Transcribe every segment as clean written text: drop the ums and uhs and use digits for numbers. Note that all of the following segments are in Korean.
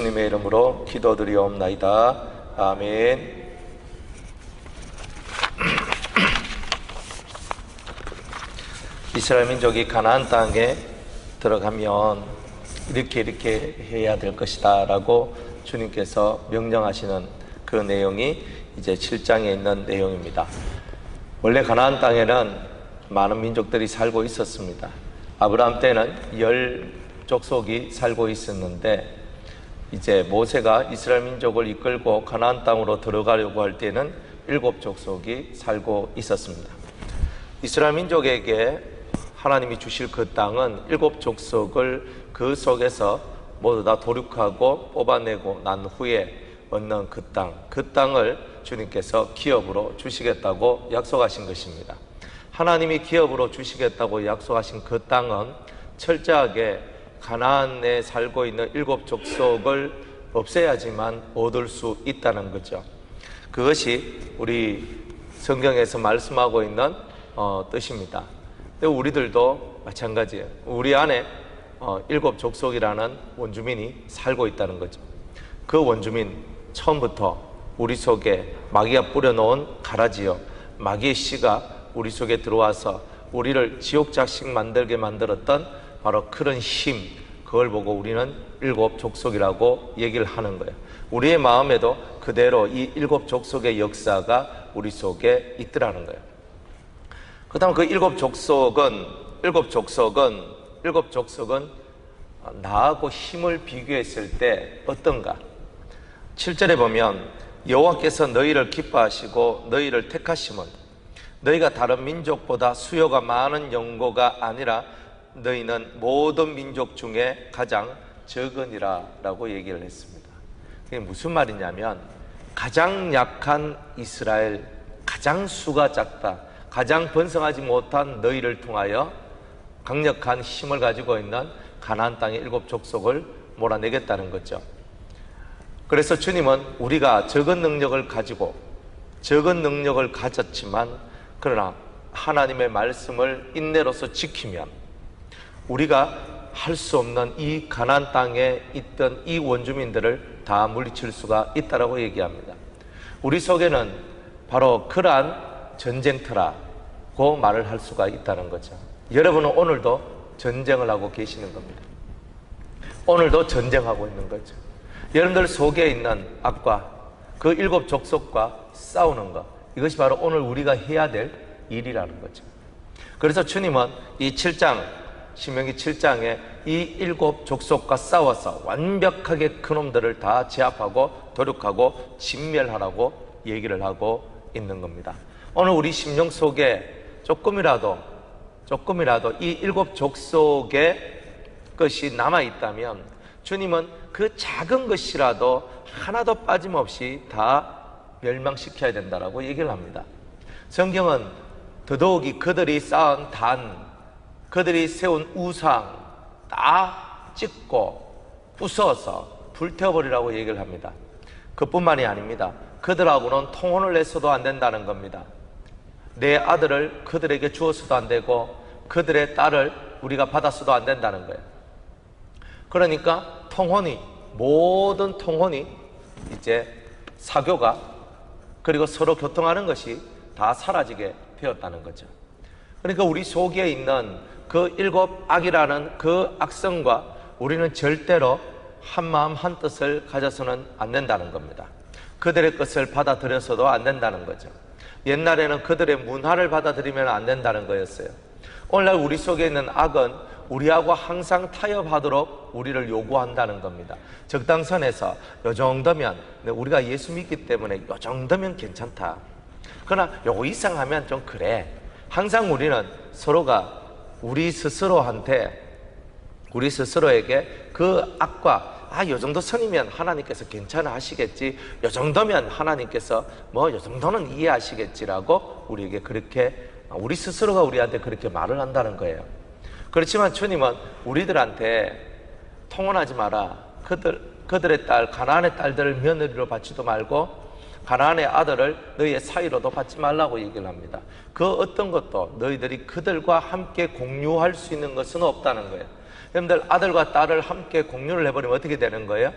예수님의 이름으로 기도드리옵나이다. 아멘. 이스라엘 민족이 가나안 땅에 들어가면 이렇게 해야 될 것이다 라고 주님께서 명령하시는 그 내용이 이제 7장에 있는 내용입니다. 원래 가나안 땅에는 많은 민족들이 살고 있었습니다. 아브라함 때는 10족속이 살고 있었는데, 이제 모세가 이스라엘 민족을 이끌고 가나안 땅으로 들어가려고 할 때는 7족속이 살고 있었습니다. 이스라엘 민족에게 하나님이 주실 그 땅은 7족속을 그 속에서 모두 다 도륙하고 뽑아내고 난 후에 얻는 그 땅을 주님께서 기업으로 주시겠다고 약속하신 것입니다. 하나님이 기업으로 주시겠다고 약속하신 그 땅은 철저하게 가나안에 살고 있는 7족속을 없애야지만 얻을 수 있다는 거죠. 그것이 우리 성경에서 말씀하고 있는 뜻입니다. 우리들도 마찬가지예요. 우리 안에 7족속이라는 원주민이 살고 있다는 거죠. 그 원주민, 처음부터 우리 속에 마귀가 뿌려놓은 가라지요, 마귀의 씨가 우리 속에 들어와서 우리를 지옥자식 만들게 만들었던 바로 그런 힘, 그걸 보고 우리는 7족속이라고 얘기를 하는 거예요. 우리의 마음에도 그대로 이 7족속의 역사가 우리 속에 있더라는 거예요. 그 다음 그 7족속은 나하고 힘을 비교했을 때 어떤가? 7절에 보면 여호와께서 너희를 기뻐하시고 너희를 택하심은 너희가 다른 민족보다 수요가 많은 영고가 아니라 너희는 모든 민족 중에 가장 적으니라 라고 얘기를 했습니다. 그게 무슨 말이냐면, 가장 약한 이스라엘, 가장 수가 작다, 가장 번성하지 못한 너희를 통하여 강력한 힘을 가지고 있는 가나안 땅의 7족속을 몰아내겠다는 거죠. 그래서 주님은 우리가 적은 능력을 가졌지만, 그러나 하나님의 말씀을 인내로서 지키면 우리가 할 수 없는 이 가나안 땅에 있던 이 원주민들을 다 물리칠 수가 있다라고 얘기합니다. 우리 속에는 바로 그러한 전쟁터라고 말을 할 수가 있다는 거죠. 여러분은 오늘도 전쟁을 하고 계시는 겁니다. 오늘도 전쟁하고 있는 거죠. 여러분들 속에 있는 악과 그 7족속과 싸우는 것, 이것이 바로 오늘 우리가 해야 될 일이라는 거죠. 그래서 주님은 이 7장, 신명기 7장에 이 7족속과 싸워서 완벽하게 그놈들을 다 제압하고 도륙하고 진멸하라고 얘기를 하고 있는 겁니다. 오늘 우리 심령 속에 조금이라도 이 7족속의 것이 남아있다면 주님은 그 작은 것이라도 하나도 빠짐없이 다 멸망시켜야 된다라고 얘기를 합니다. 성경은 더더욱이 그들이 쌓은 그들이 세운 우상 다 찍고 부숴서 불태워버리라고 얘기를 합니다. 그뿐만이 아닙니다. 그들하고는 통혼을 해서도 안 된다는 겁니다. 내 아들을 그들에게 주어서도 안 되고 그들의 딸을 우리가 받았어도 안 된다는 거예요. 그러니까 모든 통혼이 이제 사교가, 그리고 서로 교통하는 것이 다 사라지게 되었다는 거죠. 그러니까 우리 속에 있는 그 7악이라는 그 악성과 우리는 절대로 한 마음 한 뜻을 가져서는 안 된다는 겁니다. 그들의 것을 받아들여서도 안 된다는 거죠. 옛날에는 그들의 문화를 받아들이면 안 된다는 거였어요. 오늘날 우리 속에 있는 악은 우리하고 항상 타협하도록 우리를 요구한다는 겁니다. 적당선에서 요 정도면, 우리가 예수 믿기 때문에 요 정도면 괜찮다, 그러나 요거 이상하면 좀 그래. 항상 우리는 서로가 우리 스스로에게 그 악과 요 정도 선이면 하나님께서 괜찮아 하시겠지, 요 정도면 하나님께서 요 정도는 이해하시겠지라고 우리에게 그렇게, 우리 스스로가 우리한테 그렇게 말을 한다는 거예요. 그렇지만 주님은 우리들한테 통혼하지 마라, 그들의 딸, 가나안의 딸들을 며느리로 받지도 말고 가나안의 아들을 너희의 사위로도 받지 말라고 얘기를 합니다. 그 어떤 것도 너희들이 그들과 함께 공유할 수 있는 것은 없다는 거예요. 여러분들, 아들과 딸을 함께 공유를 해버리면 어떻게 되는 거예요?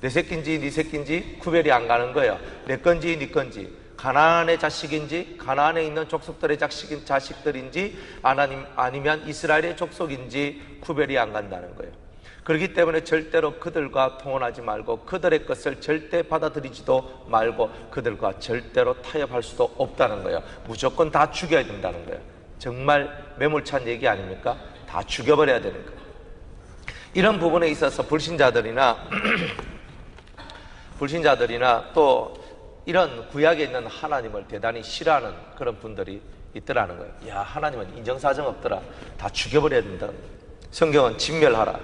내 새끼인지 네 새끼인지 구별이 안 가는 거예요. 내 건지 네 건지, 가나안의 자식인지 가나안에 있는 족속들의 자식들인지 아니면 이스라엘의 족속인지 구별이 안 간다는 거예요. 그렇기 때문에 절대로 그들과 통혼하지 말고 그들의 것을 절대 받아들이지도 말고 그들과 절대로 타협할 수도 없다는 거예요. 무조건 다 죽여야 된다는 거예요. 정말 매몰찬 얘기 아닙니까? 다 죽여버려야 되는 거예요. 이런 부분에 있어서 불신자들이나 또 이런 구약에 있는 하나님을 대단히 싫어하는 그런 분들이 있더라는 거예요. 야, 하나님은 인정사정 없더라. 다 죽여버려야 된다. 성경은 진멸하라.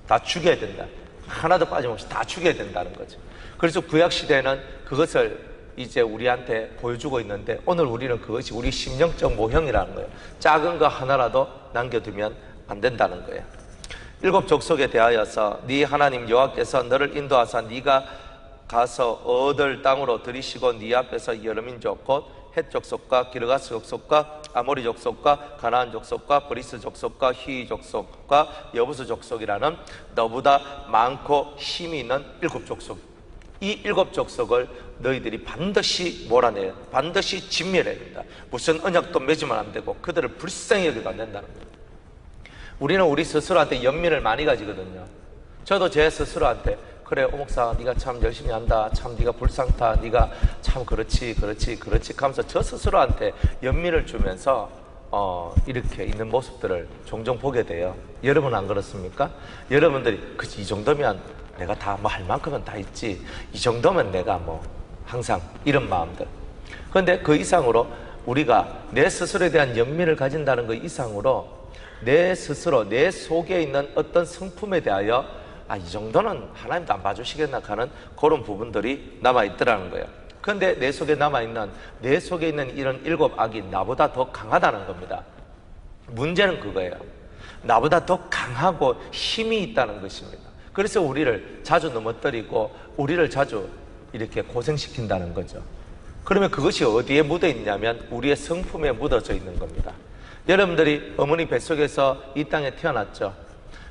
다 죽여야 된다. 하나도 빠짐없이 다 죽여야 된다는 거죠. 그래서 구약시대에는 그것을 이제 우리한테 보여주고 있는데 오늘 우리는 그것이 우리 심령적 모형이라는 거예요. 작은 거 하나라도 남겨두면 안 된다는 거예요. 7 족속에 대하여서 네 하나님 여호와께서 너를 인도하사 네가 가서 얻을 땅으로 들이시고 네 앞에서 여러 민족 곧 헷 족속과 기르가스 족속과 아모리 족속과 가나안 족속과 브리스 족속과 히 족속과 여부스 족속이라는 너보다 많고 힘이 있는 7 족속, 이 7 족속을 너희들이 반드시 몰아내야, 반드시 진멸해야 된다. 무슨 언약도 맺으면 안 되고 그들을 불쌍히 여기도 안 된다는 거예요. 우리는 우리 스스로한테 연민을 많이 가지거든요. 저도 제 스스로한테 그래, 오 목사 네가 참 열심히 한다, 참 네가 불쌍하다, 네가 참 그렇지 하면서 저 스스로한테 연민을 주면서 이렇게 있는 모습들을 종종 보게 돼요. 여러분 안 그렇습니까? 여러분들이 그치, 이 정도면 내가 다 뭐 할 만큼은 다 있지, 이 정도면 내가 뭐 항상 이런 마음들. 그런데 그 이상으로 우리가 내 스스로에 대한 연민을 가진다는 그 이상으로 내 스스로, 내 속에 있는 어떤 성품에 대하여 이 정도는 하나님도 안 봐주시겠나 하는 그런 부분들이 남아있더라는 거예요. 그런데 내 속에 있는 이런 7 악이 나보다 더 강하다는 겁니다. 문제는 그거예요. 나보다 더 강하고 힘이 있다는 것입니다. 그래서 우리를 자주 넘어뜨리고 우리를 자주 이렇게 고생시킨다는 거죠. 그러면 그것이 어디에 묻어 있냐면 우리의 성품에 묻어져 있는 겁니다. 여러분들이 어머니 뱃속에서 이 땅에 태어났죠.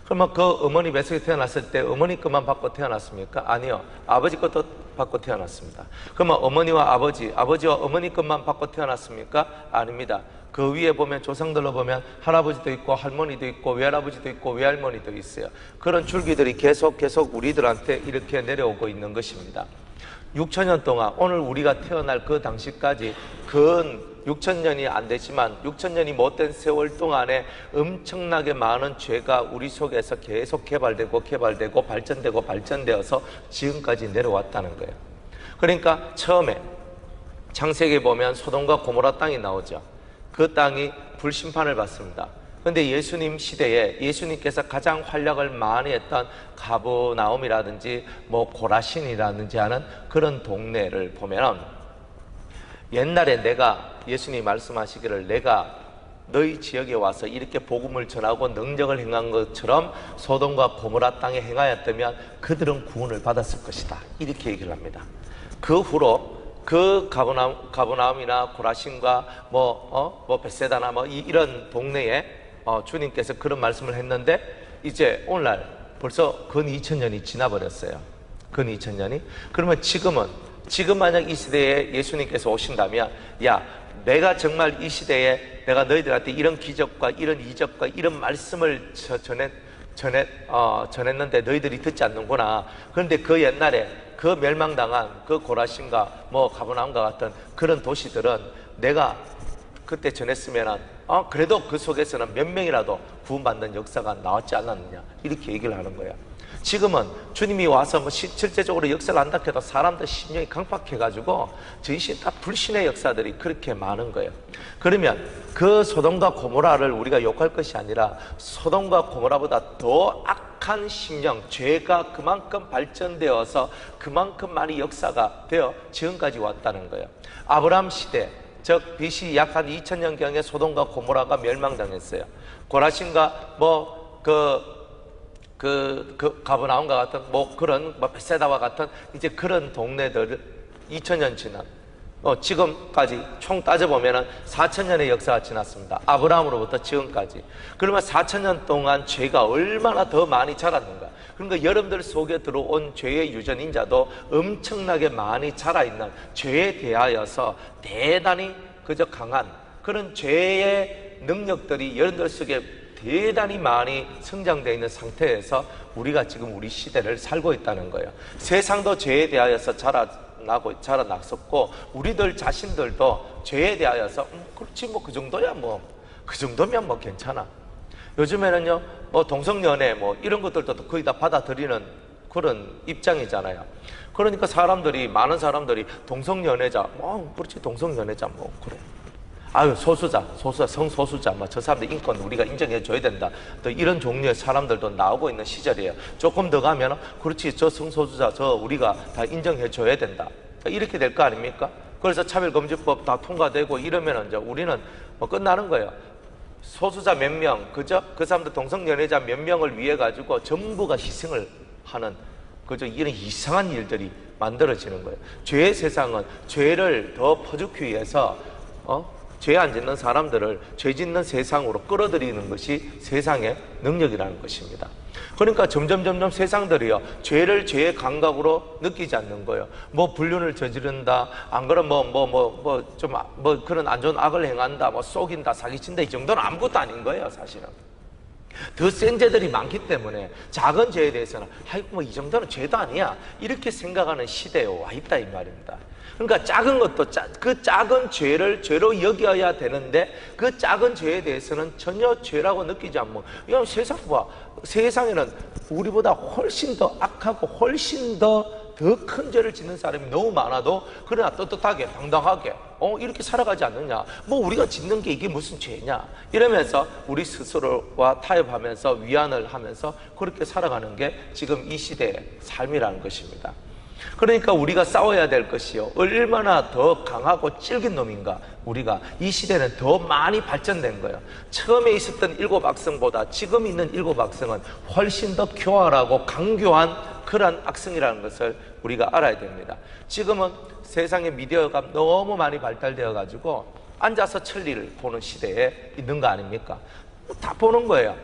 그러면 그 어머니 뱃속에 태어났을 때 어머니 것만 받고 태어났습니까? 아니요. 아버지 것도 받고 태어났습니다. 그러면 어머니와 아버지와 어머니 것만 받고 태어났습니까? 아닙니다. 그 위에 보면 조상들로 보면 할아버지도 있고 할머니도 있고 외할아버지도 있고 외할머니도 있어요. 그런 줄기들이 계속 우리들한테 이렇게 내려오고 있는 것입니다. 6,000년 동안 오늘 우리가 태어날 그 당시까지 근 6,000년이 안 되지만 6,000년이 못된 세월 동안에 엄청나게 많은 죄가 우리 속에서 계속 개발되고 발전되어서 지금까지 내려왔다는 거예요. 그러니까 처음에 창세기에 보면 소돔과 고모라 땅이 나오죠. 그 땅이 불심판을 받습니다. 그런데 예수님 시대에 예수님께서 가장 활약을 많이 했던 가브나움이라든지 뭐 고라신이라든지 하는 그런 동네를 보면 옛날에 예수님이 말씀하시기를 내가 너희 지역에 와서 이렇게 복음을 전하고 능력을 행한 것처럼 소돔과 고모라 땅에 행하였다면 그들은 구원을 받았을 것이다. 이렇게 얘기를 합니다. 그 후로 그 가브나움이나 고라신과 베세다나 이런 동네에 주님께서 그런 말씀을 했는데 이제 오늘날 벌써 근 2000년이 지나버렸어요. 근 2000년이. 그러면 지금 만약 이 시대에 예수님께서 오신다면 내가 정말 이 시대에 내가 너희들한테 이런 기적과 이런 이적과 이런 말씀을 전했는데 너희들이 듣지 않는구나. 그런데 그 옛날에 그 멸망당한 그 고라신과 가버나움과 같은 그런 도시들은 내가 그때 전했으면 그래도 그 속에서는 몇 명이라도 구원받는 역사가 나왔지 않았느냐 이렇게 얘기를 하는 거예요. 지금은 주님이 와서 실제적으로 역사를 한다 해도 사람들 심령이 강팍해가지고 전신 다 불신의 역사들이 그렇게 많은 거예요. 그러면 그 소돔과 고모라를 우리가 욕할 것이 아니라 소돔과 고모라보다 더 악한 심령, 죄가 그만큼 발전되어서 그만큼 많이 역사가 되어 지금까지 왔다는 거예요. 아브라함 시대, 즉 BC 약 한 2000년경에 소돔과 고모라가 멸망당했어요. 고라신과 가브나움과 같은 그런 베세다와 같은 이제 그런 동네들 2000년 지난 지금까지 총 따져보면 4000년의 역사가 지났습니다. 아브라함으로부터 지금까지. 그러면 4000년 동안 죄가 얼마나 더 많이 자랐는가. 그러니까 여러분들 속에 들어온 죄의 유전인자도 엄청나게 많이 자라있는, 죄에 대하여서 대단히 그저 강한 그런 죄의 능력들이 여러분들 속에 대단히 많이 성장되어 있는 상태에서 우리가 지금 우리 시대를 살고 있다는 거예요. 세상도 죄에 대하여서 자라났었고 우리들 자신들도 죄에 대하여서 그렇지 뭐 그 정도야 뭐 그 정도면 뭐 괜찮아. 요즘에는요 뭐 동성연애 뭐 이런 것들도 거의 다 받아들이는 그런 입장이잖아요. 그러니까 많은 사람들이 동성연애자 뭐 그렇지 동성연애자 뭐 그래. 아유 소수자 성소수자 뭐 저 사람들 인권 우리가 인정해 줘야 된다. 또 이런 종류의 사람들도 나오고 있는 시절이에요. 조금 더 가면 그렇지 저 성소수자 저 우리가 다 인정해 줘야 된다. 이렇게 될 거 아닙니까? 그래서 차별금지법 다 통과되고 이러면 이제 우리는 뭐 끝나는 거예요. 소수자 몇 명 그저 그 사람들 동성연애자 몇 명을 위해 가지고 전부가 희생을 하는 그저 이런 이상한 일들이 만들어지는 거예요. 죄의 세상은 죄를 더 퍼주기 위해서 죄 안 짓는 사람들을 죄 짓는 세상으로 끌어들이는 것이 세상의 능력이라는 것입니다. 그러니까 점점 세상들이요 죄를 죄의 감각으로 느끼지 않는 거예요. 뭐 불륜을 저지른다, 안 그러면 뭐 그런 안 좋은 악을 행한다, 뭐 속인다, 사기친다, 이 정도는 아무것도 아닌 거예요. 사실은 더 센 죄들이 많기 때문에 작은 죄에 대해서는 뭐 이 정도는 죄도 아니야 이렇게 생각하는 시대에 와 있다 이 말입니다. 그러니까 작은 것도 그 작은 죄를 죄로 여겨야 되는데 그 작은 죄에 대해서는 전혀 죄라고 느끼지 않고 그냥 세상에는 우리보다 훨씬 더 악하고 훨씬 더 큰 죄를 짓는 사람이 너무 많아도 그러나 떳떳하게 당당하게 이렇게 살아가지 않느냐, 뭐 우리가 짓는 게 이게 무슨 죄냐 이러면서 우리 스스로와 타협하면서 위안을 하면서 그렇게 살아가는 게 지금 이 시대의 삶이라는 것입니다. 그러니까 우리가 싸워야 될 것이요 얼마나 더 강하고 찔긴 놈인가. 우리가 이 시대는 더 많이 발전된 거예요. 처음에 있었던 일곱 악성보다 지금 있는 일곱 악성은 훨씬 더 교활하고 강교한 그런 악성이라는 것을 우리가 알아야 됩니다. 지금은 세상의 미디어가 너무 많이 발달되어 가지고 앉아서 천리를 보는 시대에 있는 거 아닙니까? 다 보는 거예요.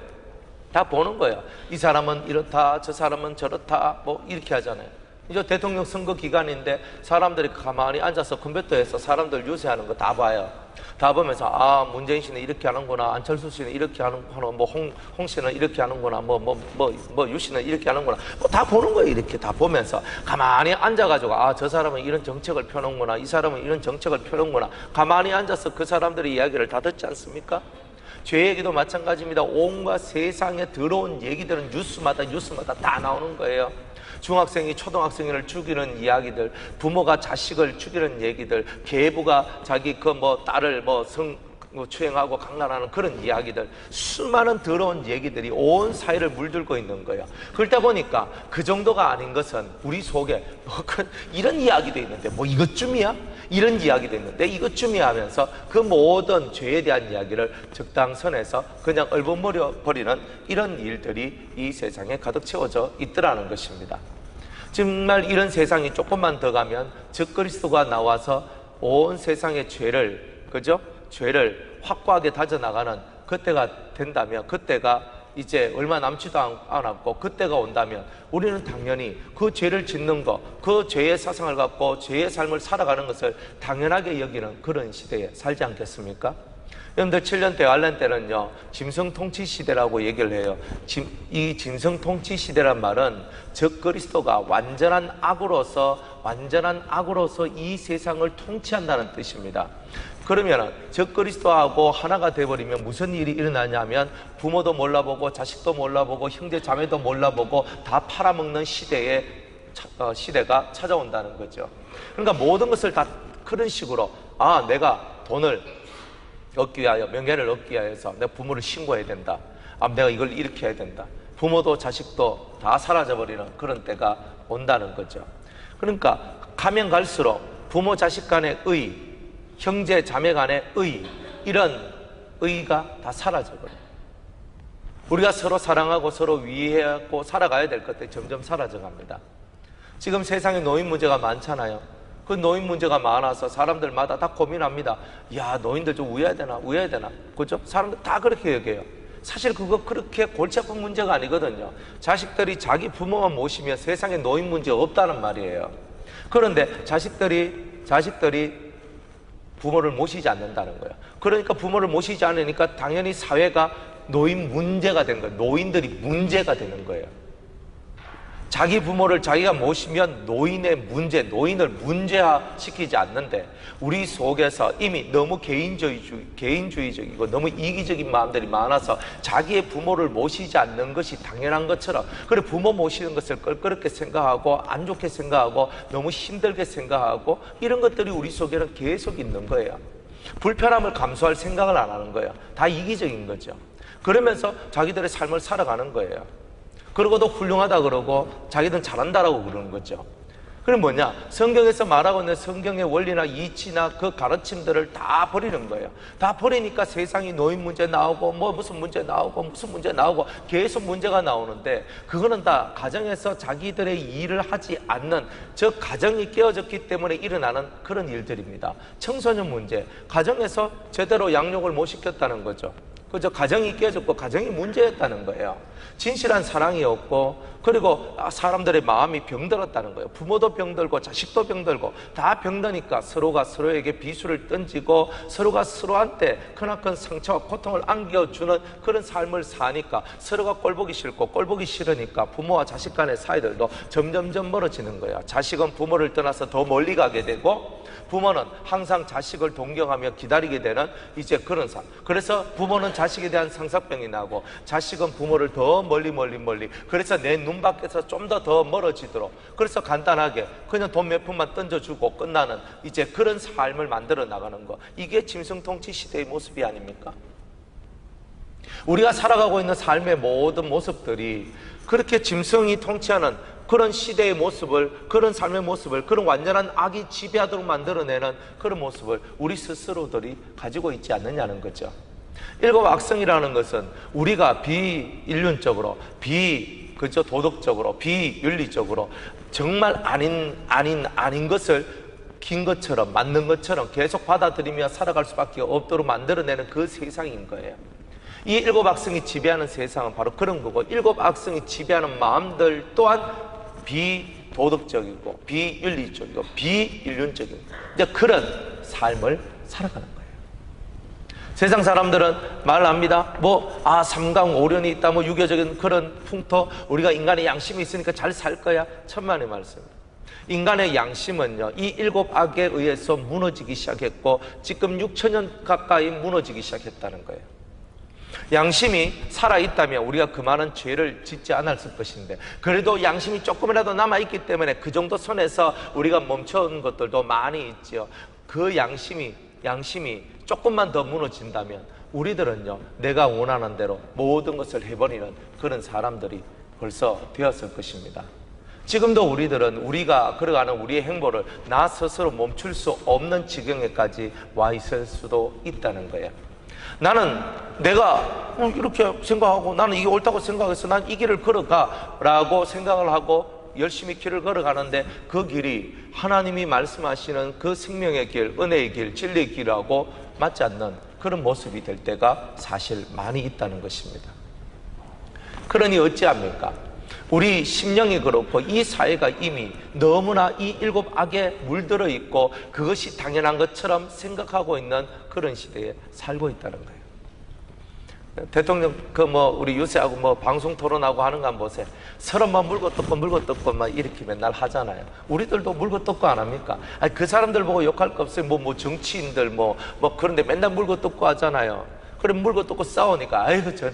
다 보는 거예요. 이 사람은 이렇다 저 사람은 저렇다 뭐 이렇게 하잖아요. 이제 대통령 선거 기간인데 사람들이 가만히 앉아서 컴퓨터에서 사람들 유세하는 거 다 봐요. 다 보면서 문재인 씨는 이렇게 하는구나, 안철수 씨는 이렇게 하는구나, 뭐 홍 씨는 이렇게 하는구나, 유 씨는 이렇게 하는구나, 뭐 다 보는 거예요. 이렇게 다 보면서 가만히 앉아가지고 저 사람은 이런 정책을 펴는구나, 이 사람은 이런 정책을 펴는구나, 가만히 앉아서 그 사람들의 이야기를 다 듣지 않습니까? 죄 얘기도 마찬가지입니다. 온갖 세상에 들어온 얘기들은 뉴스마다 다 나오는 거예요. 중학생이 초등학생을 죽이는 이야기들, 부모가 자식을 죽이는 얘기들, 계부가 자기 딸을 추행하고 강간하는 그런 이야기들, 수많은 더러운 얘기들이 온 사회를 물들고 있는 거예요. 그러다 보니까 그 정도가 아닌 것은 우리 속에 이런 이야기도 있는데 뭐 이것쯤이야? 이런 이야기도 있는데 이것쯤이야 하면서 그 모든 죄에 대한 이야기를 적당선에서 그냥 얼버무려 버리는 이런 일들이 이 세상에 가득 채워져 있더라는 것입니다. 정말 이런 세상이 조금만 더 가면 적그리스도가 나와서 온 세상의 죄를 확고하게 다져나가는 그때가 된다면, 그때가 이제 얼마 남지도 않았고 그때가 온다면 우리는 당연히 그 죄를 짓는 것, 그 죄의 사상을 갖고 죄의 삶을 살아가는 것을 당연하게 여기는 그런 시대에 살지 않겠습니까? 여러분들 7년 대환란 때는요 짐승통치 시대라고 얘기를 해요. 이 짐승통치 시대란 말은 적그리스도가 완전한 악으로서 이 세상을 통치한다는 뜻입니다. 그러면 적그리스도하고 하나가 돼버리면 무슨 일이 일어나냐면 부모도 몰라보고 자식도 몰라보고 형제 자매도 몰라보고 다 팔아먹는 시대가 찾아온다는 거죠. 그러니까 모든 것을 다 그런 식으로 내가 돈을 얻기 위하여, 명예를 얻기 위해서 내 부모를 신고해야 된다, 내가 이걸 이렇게 해야 된다, 부모도 자식도 다 사라져버리는 그런 때가 온다는 거죠. 그러니까 가면 갈수록 부모 자식 간의 의, 형제 자매 간의 의, 이런 의가 다 사라져버려요. 우리가 서로 사랑하고 서로 위해하고 살아가야 될 것들이 점점 사라져갑니다. 지금 세상에 노인 문제가 많잖아요. 그 노인 문제가 많아서 사람들마다 다 고민합니다. 노인들 좀 우애해야 되나? 그죠? 사람들 다 그렇게 얘기해요. 사실 그거 그렇게 골치 아픈 문제가 아니거든요. 자식들이 자기 부모만 모시면 세상에 노인 문제 없다는 말이에요. 그런데 자식들이 부모를 모시지 않는다는 거예요. 그러니까 부모를 모시지 않으니까 당연히 사회가 노인 문제가 된 거예요. 노인들이 문제가 되는 거예요. 자기 부모를 자기가 모시면 노인의 문제, 노인을 문제화시키지 않는데 우리 속에서 이미 너무 개인주의적이고 너무 이기적인 마음들이 많아서 자기의 부모를 모시지 않는 것이 당연한 것처럼, 그리고 부모 모시는 것을 껄끄럽게 생각하고 안 좋게 생각하고 너무 힘들게 생각하고 이런 것들이 우리 속에는 계속 있는 거예요. 불편함을 감수할 생각을 안 하는 거예요. 다 이기적인 거죠. 그러면서 자기들의 삶을 살아가는 거예요. 그러고도 훌륭하다 그러고 자기들은 잘한다라고 그러는 거죠. 그럼 뭐냐? 성경에서 말하고 있는 성경의 원리나 이치나 그 가르침들을 다 버리는 거예요. 다 버리니까 세상이 노인 문제 나오고 뭐 무슨 문제 나오고 무슨 문제 나오고 계속 문제가 나오는데, 그거는 다 가정에서 자기들의 일을 하지 않는, 즉 가정이 깨어졌기 때문에 일어나는 그런 일들입니다. 청소년 문제, 가정에서 제대로 양육을 못 시켰다는 거죠. 그죠? 가정이 깨졌고 가정이 문제였다는 거예요. 진실한 사랑이 없고, 그리고 사람들의 마음이 병들었다는 거예요. 부모도 병들고 자식도 병들고 다 병드니까 서로가 서로에게 비수를 던지고 서로가 서로한테 크나큰 상처와 고통을 안겨주는 그런 삶을 사니까 서로가 꼴보기 싫고 꼴보기 싫으니까 부모와 자식 간의 사이들도 점점점 멀어지는 거예요. 자식은 부모를 떠나서 더 멀리 가게 되고, 부모는 항상 자식을 동경하며 기다리게 되는 이제 그런 삶. 그래서 부모는 자식에 대한 상사병이 나고 자식은 부모를 더 멀리. 그래서 내 눈 밖에서 좀 더 멀어지도록, 그래서 간단하게 그냥 돈 몇 푼만 던져주고 끝나는 이제 그런 삶을 만들어 나가는 거. 이게 짐승통치 시대의 모습이 아닙니까? 우리가 살아가고 있는 삶의 모든 모습들이 그렇게 짐승이 통치하는 그런 시대의 모습을, 그런 삶의 모습을, 그런 완전한 악이 지배하도록 만들어내는 그런 모습을 우리 스스로들이 가지고 있지 않느냐는 거죠. 일곱 악성이라는 것은 우리가 비인륜적으로, 도덕적으로, 비윤리적으로 정말 아닌 것을 긴 것처럼, 맞는 것처럼 계속 받아들이며 살아갈 수밖에 없도록 만들어내는 그 세상인 거예요. 이 일곱 악성이 지배하는 세상은 바로 그런 거고, 일곱 악성이 지배하는 마음들 또한 비도덕적이고 비윤리적이고 비인륜적인 이제 그런 삶을 살아가는 거예요. 세상 사람들은 말합니다. 삼강오륜이 있다, 유교적인 그런 풍토, 우리가 인간의 양심이 있으니까 잘 살 거야. 천만의 말씀입니다. 인간의 양심은요, 이 일곱 악에 의해서 무너지기 시작했고 지금 6천년 가까이 무너지기 시작했다는 거예요. 양심이 살아있다면 우리가 그 많은 죄를 짓지 않았을 것인데, 그래도 양심이 조금이라도 남아있기 때문에 그 정도 선에서 우리가 멈춰온 것들도 많이 있죠. 그 양심이 조금만 더 무너진다면 우리들은요, 내가 원하는 대로 모든 것을 해버리는 그런 사람들이 벌써 되었을 것입니다. 지금도 우리들은 우리가 걸어가는 우리의 행보를 나 스스로 멈출 수 없는 지경에까지 와 있을 수도 있다는 거예요. 나는 내가 이렇게 생각하고 나는 이게 옳다고 생각해서 난 이 길을 걸어가 라고 생각을 하고 열심히 길을 걸어가는데, 그 길이 하나님이 말씀하시는 그 생명의 길, 은혜의 길, 진리의 길하고 맞지 않는 그런 모습이 될 때가 사실 많이 있다는 것입니다. 그러니 어찌합니까? 우리 심령이 그렇고 이 사회가 이미 너무나 이 일곱 악에 물들어 있고 그것이 당연한 것처럼 생각하고 있는 그런 시대에 살고 있다는 거예요. 대통령 우리 유세하고 방송 토론하고 하는 거 한번 보세요. 서로 물고 뜯고 이렇게 맨날 하잖아요. 우리들도 물고 뜯고 안 합니까? 그 사람들 보고 욕할 거 없어요. 정치인들 그런데 맨날 물고 뜯고 하잖아요. 그래 물고 뜯고 싸우니까 아이고 저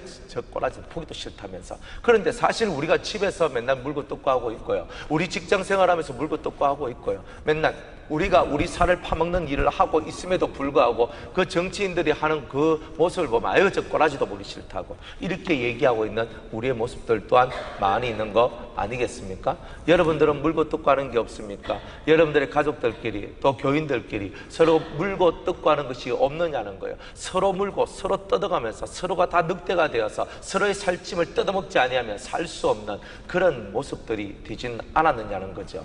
꼬라지 보기도 싫다면서. 그런데 사실 우리가 집에서 맨날 물고 뜯고 하고 있고요, 우리 직장 생활하면서 물고 뜯고 하고 있고요, 맨날 우리가 우리 살을 파먹는 일을 하고 있음에도 불구하고 그 정치인들이 하는 그 모습을 보면 아이고 저 꼬라지도 보기 싫다고 이렇게 얘기하고 있는 우리의 모습들 또한 많이 있는 거 아니겠습니까? 여러분들은 물고 뜯고 하는 게 없습니까? 여러분들의 가족들끼리 또 교인들끼리 서로 물고 뜯고 하는 것이 없느냐는 거예요. 서로 물고 서로 뜯어가면서 서로가 다 늑대가 되어서 서로의 살찜을 뜯어먹지 아니하면 살 수 없는 그런 모습들이 되진 않았느냐는 거죠.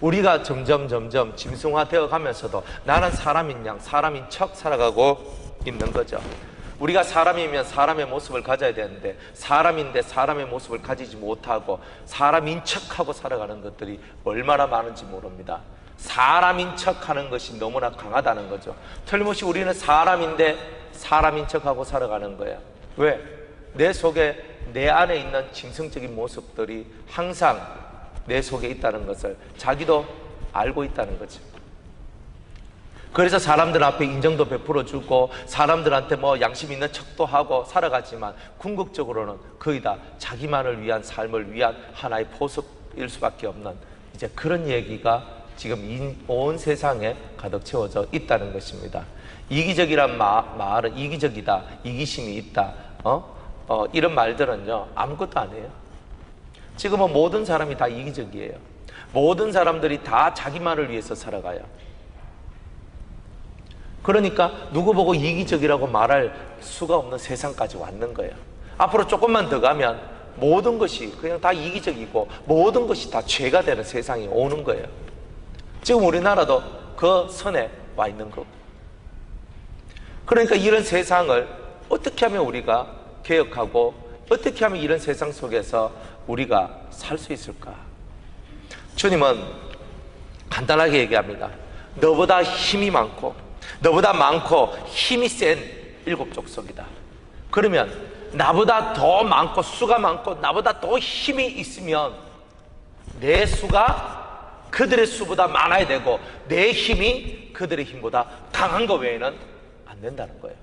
우리가 점점 짐승화되어 가면서도 나는 사람인 척 살아가고 있는 거죠. 우리가 사람이면 사람의 모습을 가져야 되는데 사람인데 사람의 모습을 가지지 못하고 사람인 척하고 살아가는 것들이 얼마나 많은지 모릅니다. 사람인 척하는 것이 너무나 강하다는 거죠. 틀림없이 우리는 사람인데 사람인 척하고 살아가는 거예요. 왜? 내 속에, 내 안에 있는 짐승적인 모습들이 항상 내 속에 있다는 것을 자기도 알고 있다는 거죠. 그래서 사람들 앞에 인정도 베풀어주고 사람들한테 뭐 양심 있는 척도 하고 살아가지만 궁극적으로는 거의 다 자기만을 위한 삶을 위한 하나의 포석일 수밖에 없는 이제 그런 얘기가 지금 온 세상에 가득 채워져 있다는 것입니다. 이기적이란 말은 이기적이다, 이기심이 있다, 이런 말들은요 아무것도 아니에요. 지금은 모든 사람이 다 이기적이에요. 모든 사람들이 다 자기만을 위해서 살아가요. 그러니까 누구 보고 이기적이라고 말할 수가 없는 세상까지 왔는 거예요. 앞으로 조금만 더 가면 모든 것이 그냥 다 이기적이고 모든 것이 다 죄가 되는 세상이 오는 거예요. 지금 우리나라도 그 선에 와 있는 거고. 그러니까 이런 세상을 어떻게 하면 우리가 개혁하고 어떻게 하면 이런 세상 속에서 우리가 살 수 있을까? 주님은 간단하게 얘기합니다. 너보다 힘이 많고 너보다 많고 힘이 센 7 족속이다. 그러면 나보다 더 많고 수가 많고 나보다 더 힘이 있으면 내 수가 그들의 수보다 많아야 되고 내 힘이 그들의 힘보다 강한 것 외에는 안 된다는 거예요.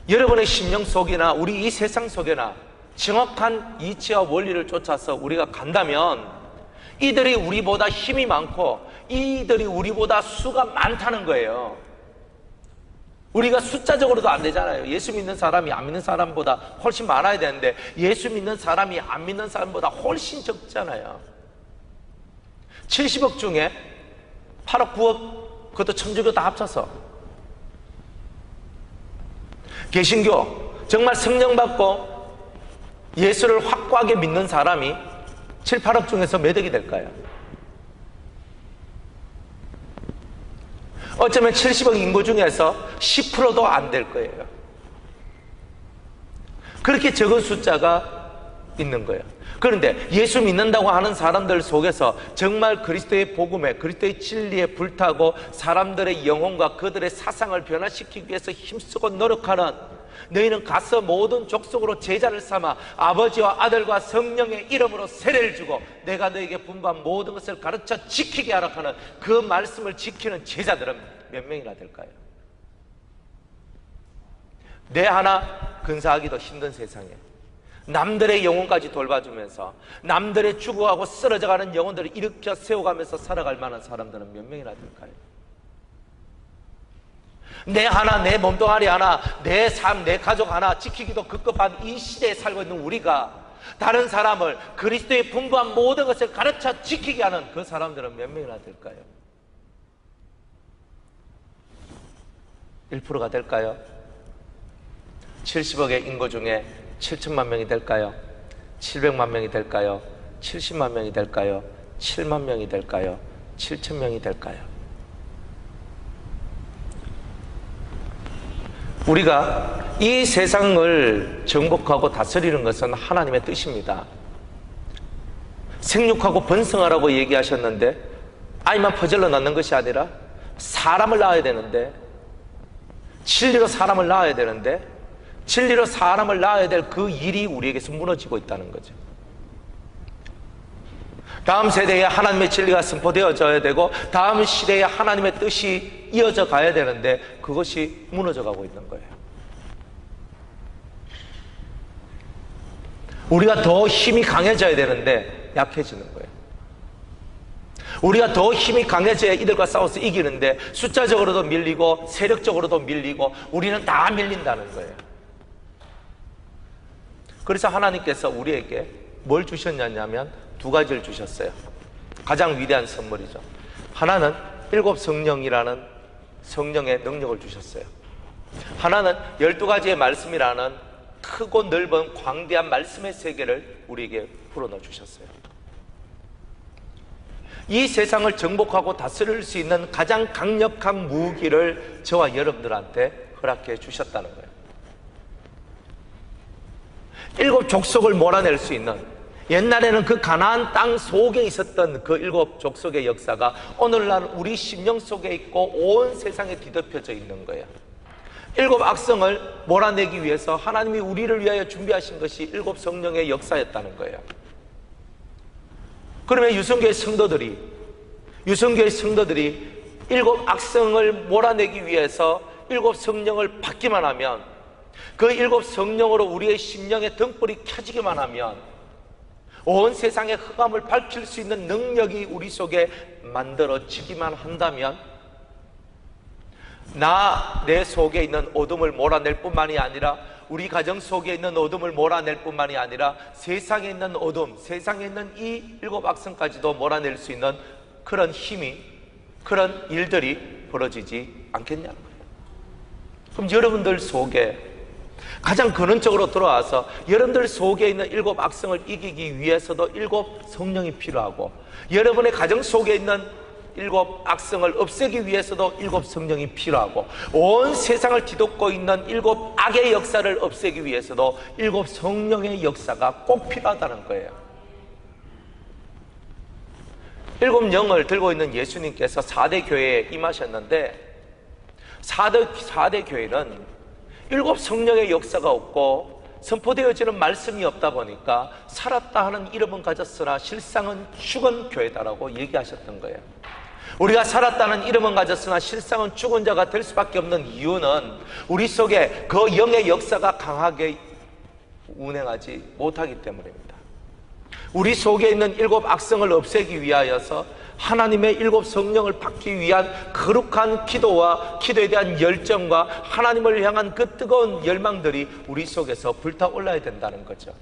여러분의 심령 속이나 우리 이 세상 속에나 정확한 이치와 원리를 쫓아서 우리가 간다면 이들이 우리보다 힘이 많고 이들이 우리보다 수가 많다는 거예요. 우리가 숫자적으로도 안 되잖아요. 예수 믿는 사람이 안 믿는 사람보다 훨씬 많아야 되는데 예수 믿는 사람이 안 믿는 사람보다 훨씬 적잖아요. 70억 중에 8억 9억 그것도 천주교 다 합쳐서 개신교 정말 성령 받고 예수를 확고하게 믿는 사람이 7, 8억 중에서 몇 억이 될까요? 어쩌면 70억 인구 중에서 10%도 안 될 거예요. 그렇게 적은 숫자가 있는 거예요. 그런데 예수 믿는다고 하는 사람들 속에서 정말 그리스도의 복음에, 그리스도의 진리에 불타고 사람들의 영혼과 그들의 사상을 변화시키기 위해서 힘쓰고 노력하는, 너희는 가서 모든 족속으로 제자를 삼아 아버지와 아들과 성령의 이름으로 세례를 주고 내가 너에게 분부한 모든 것을 가르쳐 지키게 하라 하는 그 말씀을 지키는 제자들은 몇 명이나 될까요? 내 하나 근사하기도 힘든 세상에 남들의 영혼까지 돌봐주면서 남들의 죽어가고 쓰러져가는 영혼들을 일으켜 세워가면서 살아갈 만한 사람들은 몇 명이나 될까요? 내 하나, 내 몸뚱아리 하나, 내 삶, 내 가족 하나 지키기도 급급한 이 시대에 살고 있는 우리가 다른 사람을 그리스도의 분부한 모든 것을 가르쳐 지키게 하는 그 사람들은 몇 명이나 될까요? 1%가 될까요? 70억의 인구 중에 7천만 명이 될까요? 700만 명이 될까요? 70만 명이 될까요? 7만 명이 될까요? 7천 명이 될까요? 우리가 이 세상을 정복하고 다스리는 것은 하나님의 뜻입니다. 생육하고 번성하라고 얘기하셨는데 아이만 퍼질러 낳는 것이 아니라 사람을 낳아야 되는데, 진리로 사람을 낳아야 되는데 진리로 사람을 낳아야 될 그 일이 우리에게서 무너지고 있다는 거죠. 다음 세대에 하나님의 진리가 선포되어져야 되고 다음 시대에 하나님의 뜻이 이어져 가야 되는데 그것이 무너져 가고 있는 거예요. 우리가 더 힘이 강해져야 되는데 약해지는 거예요. 우리가 더 힘이 강해져야 이들과 싸워서 이기는데 숫자적으로도 밀리고 세력적으로도 밀리고 우리는 다 밀린다는 거예요. 그래서 하나님께서 우리에게 뭘 주셨냐면 두 가지를 주셨어요. 가장 위대한 선물이죠. 하나는 7 성령이라는 성령의 능력을 주셨어요. 하나는 12가지의 말씀이라는 크고 넓은 광대한 말씀의 세계를 우리에게 풀어넣어 주셨어요. 이 세상을 정복하고 다스릴 수 있는 가장 강력한 무기를 저와 여러분들한테 허락해 주셨다는 거예요. 7 족속을 몰아낼 수 있는, 옛날에는 그 가나안 땅 속에 있었던 그 7 족속의 역사가 오늘날 우리 심령 속에 있고 온 세상에 뒤덮여져 있는 거예요. 7 악성을 몰아내기 위해서 하나님이 우리를 위하여 준비하신 것이 7 성령의 역사였다는 거예요. 그러면 유성교회 성도들이 7 악성을 몰아내기 위해서 7 성령을 받기만 하면, 그 7 성령으로 우리의 심령의 등불이 켜지기만 하면 온 세상의 흑암을 밝힐 수 있는 능력이 우리 속에 만들어지기만 한다면, 내 속에 있는 어둠을 몰아낼 뿐만이 아니라 우리 가정 속에 있는 어둠을 몰아낼 뿐만이 아니라 세상에 있는 어둠, 세상에 있는 이 7 악성까지도 몰아낼 수 있는 그런 힘이, 그런 일들이 벌어지지 않겠냐는 거예요. 그럼 여러분들 속에 가장 근원적으로 들어와서 여러분들 속에 있는 7 악성을 이기기 위해서도 7 성령이 필요하고, 여러분의 가정 속에 있는 7 악성을 없애기 위해서도 7 성령이 필요하고, 온 세상을 뒤덮고 있는 7 악의 역사를 없애기 위해서도 7 성령의 역사가 꼭 필요하다는 거예요. 7 영을 들고 있는 예수님께서 4대 교회에 임하셨는데, 4대 교회는 7 성령의 역사가 없고 선포되어지는 말씀이 없다 보니까 살았다 하는 이름은 가졌으나 실상은 죽은 교회다라고 얘기하셨던 거예요. 우리가 살았다는 이름은 가졌으나 실상은 죽은 자가 될 수밖에 없는 이유는 우리 속에 그 영의 역사가 강하게 운행하지 못하기 때문입니다. 우리 속에 있는 7 악성을 없애기 위하여서 하나님의 7 성령을 받기 위한 거룩한 기도와 기도에 대한 열정과 하나님을 향한 그 뜨거운 열망들이 우리 속에서 불타올라야 된다는 거죠.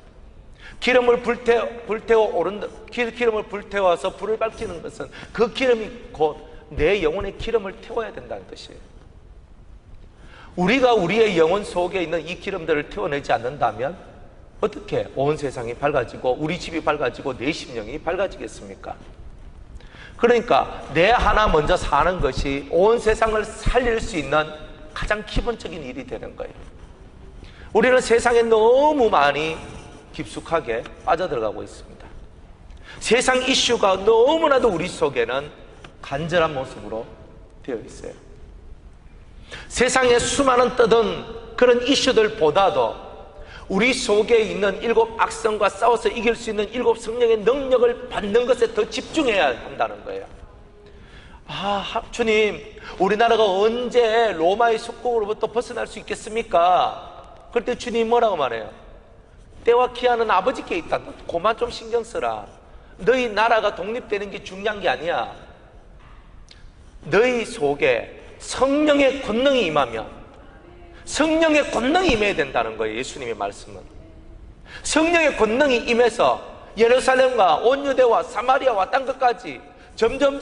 기름을 불태워서 불을 밝히는 것은 그 기름이 곧 내 영혼의 기름을 태워야 된다는 뜻이에요. 우리가 우리의 영혼 속에 있는 이 기름들을 태워내지 않는다면 어떻게 온 세상이 밝아지고 우리 집이 밝아지고 내 심령이 밝아지겠습니까? 그러니까 내 하나 먼저 사는 것이 온 세상을 살릴 수 있는 가장 기본적인 일이 되는 거예요. 우리는 세상에 너무 많이 깊숙하게 빠져들어가고 있습니다. 세상 이슈가 너무나도 우리 속에는 간절한 모습으로 되어 있어요. 세상에 수많은 떠든 그런 이슈들보다도 우리 속에 있는 7 악성과 싸워서 이길 수 있는 7 성령의 능력을 받는 것에 더 집중해야 한다는 거예요. 주님, 우리나라가 언제 로마의 속국으로부터 벗어날 수 있겠습니까? 그럴 때 주님 뭐라고 말해요? 때와 기한은 아버지께 있다. 그만 좀 신경 써라. 너희 나라가 독립되는 게 중요한 게 아니야. 너희 속에 성령의 권능이 임하면, 성령의 권능이 임해야 된다는 거예요. 예수님의 말씀은 성령의 권능이 임해서 예루살렘과 온 유대와 사마리아와 딴 것까지 점점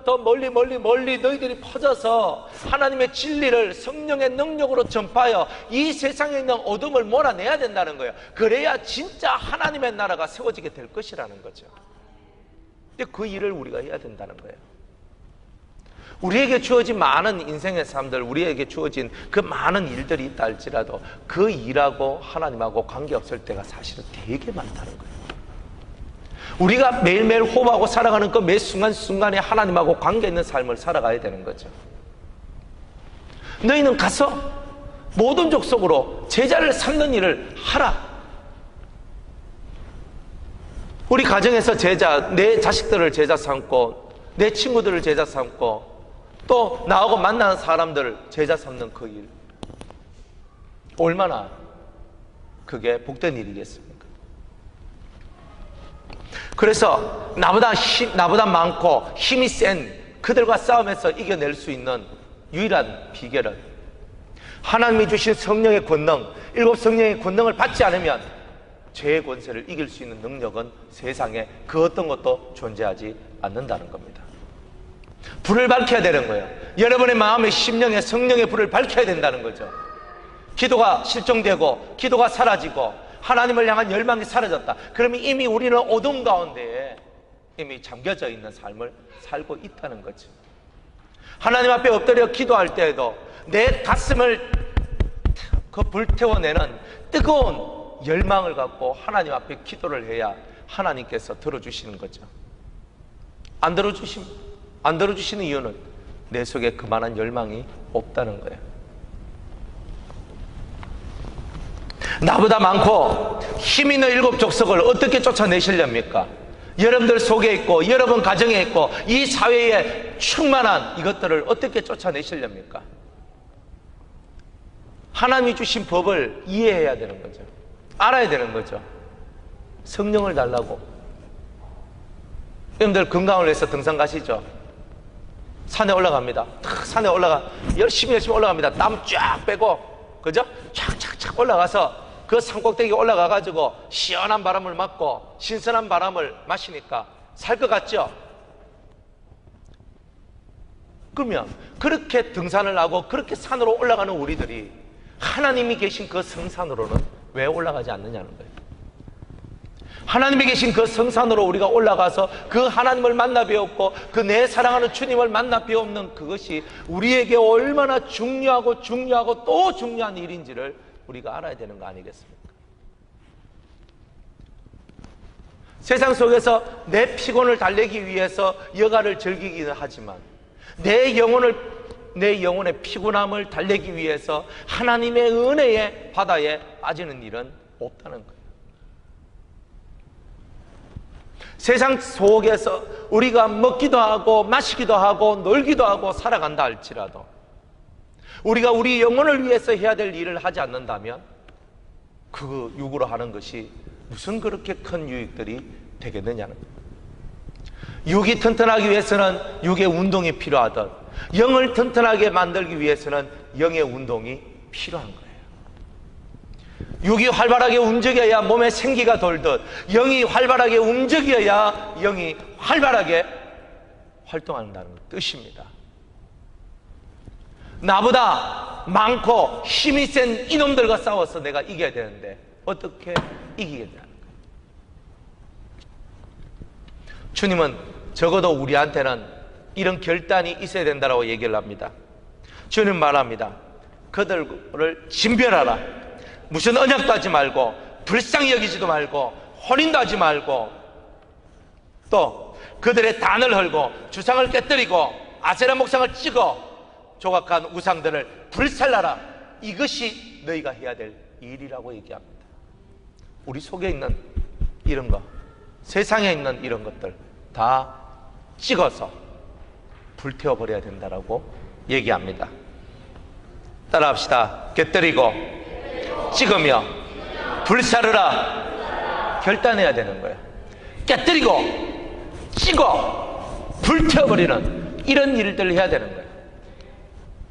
더 멀리 너희들이 퍼져서 하나님의 진리를 성령의 능력으로 전파하여 이 세상에 있는 어둠을 몰아내야 된다는 거예요. 그래야 진짜 하나님의 나라가 세워지게 될 것이라는 거죠. 근데 그 일을 우리가 해야 된다는 거예요. 우리에게 주어진 많은 인생의 삶들, 우리에게 주어진 그 많은 일들이 있다 할지라도 그 일하고 하나님하고 관계없을 때가 사실은 되게 많다는 거예요. 우리가 매일매일 호흡하고 살아가는 그 매 순간순간에 하나님하고 관계 있는 삶을 살아가야 되는 거죠. 너희는 가서 모든 족속으로 제자를 삼는 일을 하라. 우리 가정에서 제자, 내 자식들을 제자 삼고 내 친구들을 제자 삼고 또 나하고 만나는 사람들을 제자 삼는 그 일, 얼마나 그게 복된 일이겠습니까? 그래서 나보다 많고 힘이 센 그들과 싸움에서 이겨낼 수 있는 유일한 비결은 하나님이 주신 성령의 권능, 7 성령의 권능을 받지 않으면 죄의 권세를 이길 수 있는 능력은 세상에 그 어떤 것도 존재하지 않는다는 겁니다. 불을 밝혀야 되는 거예요. 여러분의 마음의 심령에 성령의 불을 밝혀야 된다는 거죠. 기도가 실종되고 기도가 사라지고 하나님을 향한 열망이 사라졌다. 그러면 이미 우리는 어둠 가운데에 이미 잠겨져 있는 삶을 살고 있다는 거죠. 하나님 앞에 엎드려 기도할 때에도 내 가슴을 그 불태워내는 뜨거운 열망을 갖고 하나님 앞에 기도를 해야 하나님께서 들어주시는 거죠. 안 들어주시는 이유는 내 속에 그만한 열망이 없다는 거예요. 나보다 많고 힘 있는 일곱 족속을 어떻게 쫓아내시렵니까? 여러분들 속에 있고 여러분 가정에 있고 이 사회에 충만한 이것들을 어떻게 쫓아내시렵니까? 하나님이 주신 법을 이해해야 되는 거죠. 알아야 되는 거죠. 성령을 달라고. 여러분들 건강을 위해서 등산 가시죠? 산에 올라갑니다. 산에 열심히 올라갑니다. 땀 쫙 빼고, 그죠? 쫙 올라가서 그 산꼭대기 올라가가지고 시원한 바람을 맞고 신선한 바람을 마시니까 살 것 같죠? 그러면 그렇게 등산을 하고 그렇게 산으로 올라가는 우리들이 하나님이 계신 그 성산으로는 왜 올라가지 않느냐는 거예요. 하나님이 계신 그 성산으로 우리가 올라가서 그 하나님을 만나 배웠고 그 내 사랑하는 주님을 만나 배우는 그것이 우리에게 얼마나 중요하고 또 중요한 일인지를 우리가 알아야 되는 거 아니겠습니까? 세상 속에서 내 피곤을 달래기 위해서 여가를 즐기기는 하지만 내 영혼의 피곤함을 달래기 위해서 하나님의 은혜의 바다에 빠지는 일은 없다는 거예요. 세상 속에서 우리가 먹기도 하고 마시기도 하고 놀기도 하고 살아간다 할지라도 우리가 우리 영혼을 위해서 해야 될 일을 하지 않는다면 그 육으로 하는 것이 무슨 그렇게 큰 유익들이 되겠느냐는 거예요. 육이 튼튼하기 위해서는 육의 운동이 필요하듯 영을 튼튼하게 만들기 위해서는 영의 운동이 필요한 거예요. 육이 활발하게 움직여야 몸에 생기가 돌듯 영이 활발하게 움직여야 영이 활발하게 활동한다는 뜻입니다. 나보다 많고 힘이 센 이놈들과 싸워서 내가 이겨야 되는데 어떻게 이기겠냐는 거예요. 주님은 적어도 우리한테는 이런 결단이 있어야 된다고 얘기를 합니다. 주님 말합니다. 그들을 진별하라. 무슨 언약도 하지 말고 불쌍히 여기지도 말고 혼인도 하지 말고 또 그들의 단을 헐고 주상을 깨뜨리고 아세라 목상을 찍어 조각한 우상들을 불살라라. 이것이 너희가 해야 될 일이라고 얘기합니다. 우리 속에 있는 이런 거, 세상에 있는 이런 것들 다 찍어서 불태워버려야 된다라고 얘기합니다. 따라합시다. 깨뜨리고 찍으며 불사르라. 결단해야 되는 거예요. 깨뜨리고 찍어 불태워버리는 이런 일들을 해야 되는 거예요.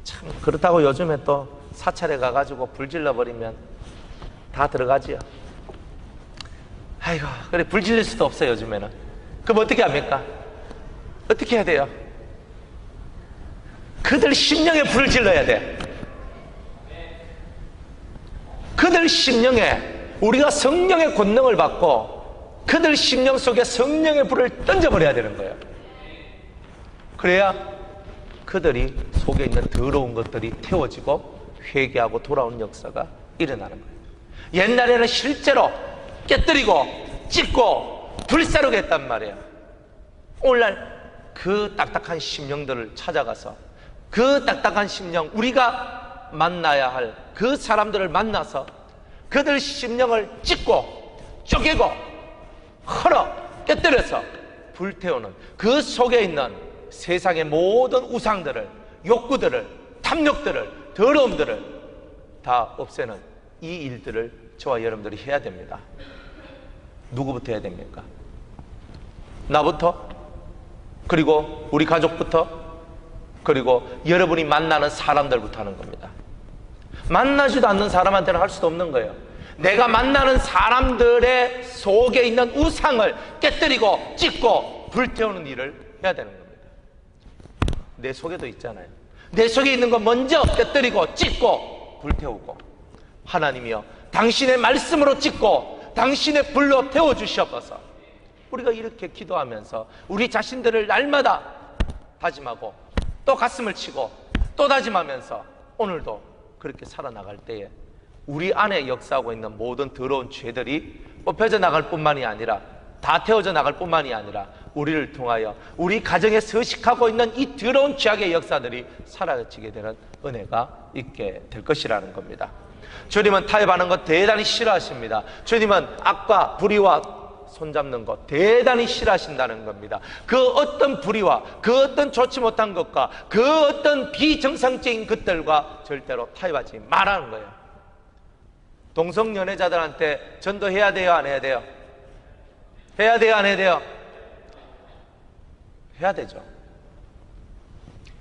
참 그렇다고 요즘에 또 사찰에 가가지고 불 질러버리면 다 들어가지요. 아이고 그래 불 질릴 수도 없어요 요즘에는. 그럼 어떻게 합니까? 어떻게 해야 돼요? 그들 심령에 불을 질러야 돼. 그들 심령에 우리가 성령의 권능을 받고 그들 심령 속에 성령의 불을 던져버려야 되는 거예요. 그래야 그들이 속에 있는 더러운 것들이 태워지고 회개하고 돌아오는 역사가 일어나는 거예요. 옛날에는 실제로 깨뜨리고 찢고 불사르게 했단 말이에요. 오늘날 그 딱딱한 심령들을 찾아가서 그 딱딱한 심령 우리가 만나야 할 그 사람들을 만나서 그들 심령을 찢고 쪼개고 헐어 깨뜨려서 불태우는 그 속에 있는 세상의 모든 우상들을 욕구들을 탐욕들을 더러움들을 다 없애는 이 일들을 저와 여러분들이 해야 됩니다. 누구부터 해야 됩니까? 나부터? 그리고 우리 가족부터? 그리고 여러분이 만나는 사람들부터 하는 겁니다. 만나지도 않는 사람한테는 할 수도 없는 거예요. 내가 만나는 사람들의 속에 있는 우상을 깨뜨리고 찢고 불태우는 일을 해야 되는 겁니다. 내 속에도 있잖아요. 내 속에 있는 거 먼저 깨뜨리고 찢고 불태우고 하나님이여 당신의 말씀으로 찢고 당신의 불로 태워주시옵소서. 우리가 이렇게 기도하면서 우리 자신들을 날마다 다짐하고 또 가슴을 치고 또 다짐하면서 오늘도 그렇게 살아나갈 때에 우리 안에 역사하고 있는 모든 더러운 죄들이 뽑혀져 나갈 뿐만이 아니라 다 태워져 나갈 뿐만이 아니라 우리를 통하여 우리 가정에 서식하고 있는 이 더러운 죄악의 역사들이 사라지게 되는 은혜가 있게 될 것이라는 겁니다. 주님은 타협하는 것 대단히 싫어하십니다. 주님은 악과 불의와 손잡는 것 대단히 싫어하신다는 겁니다. 그 어떤 불의와 그 어떤 좋지 못한 것과 그 어떤 비정상적인 것들과 절대로 타협하지 말라는 거예요. 동성연애자들한테 전도해야 돼요, 안 해야 돼요? 해야 돼요, 안 해야 돼요? 해야 되죠.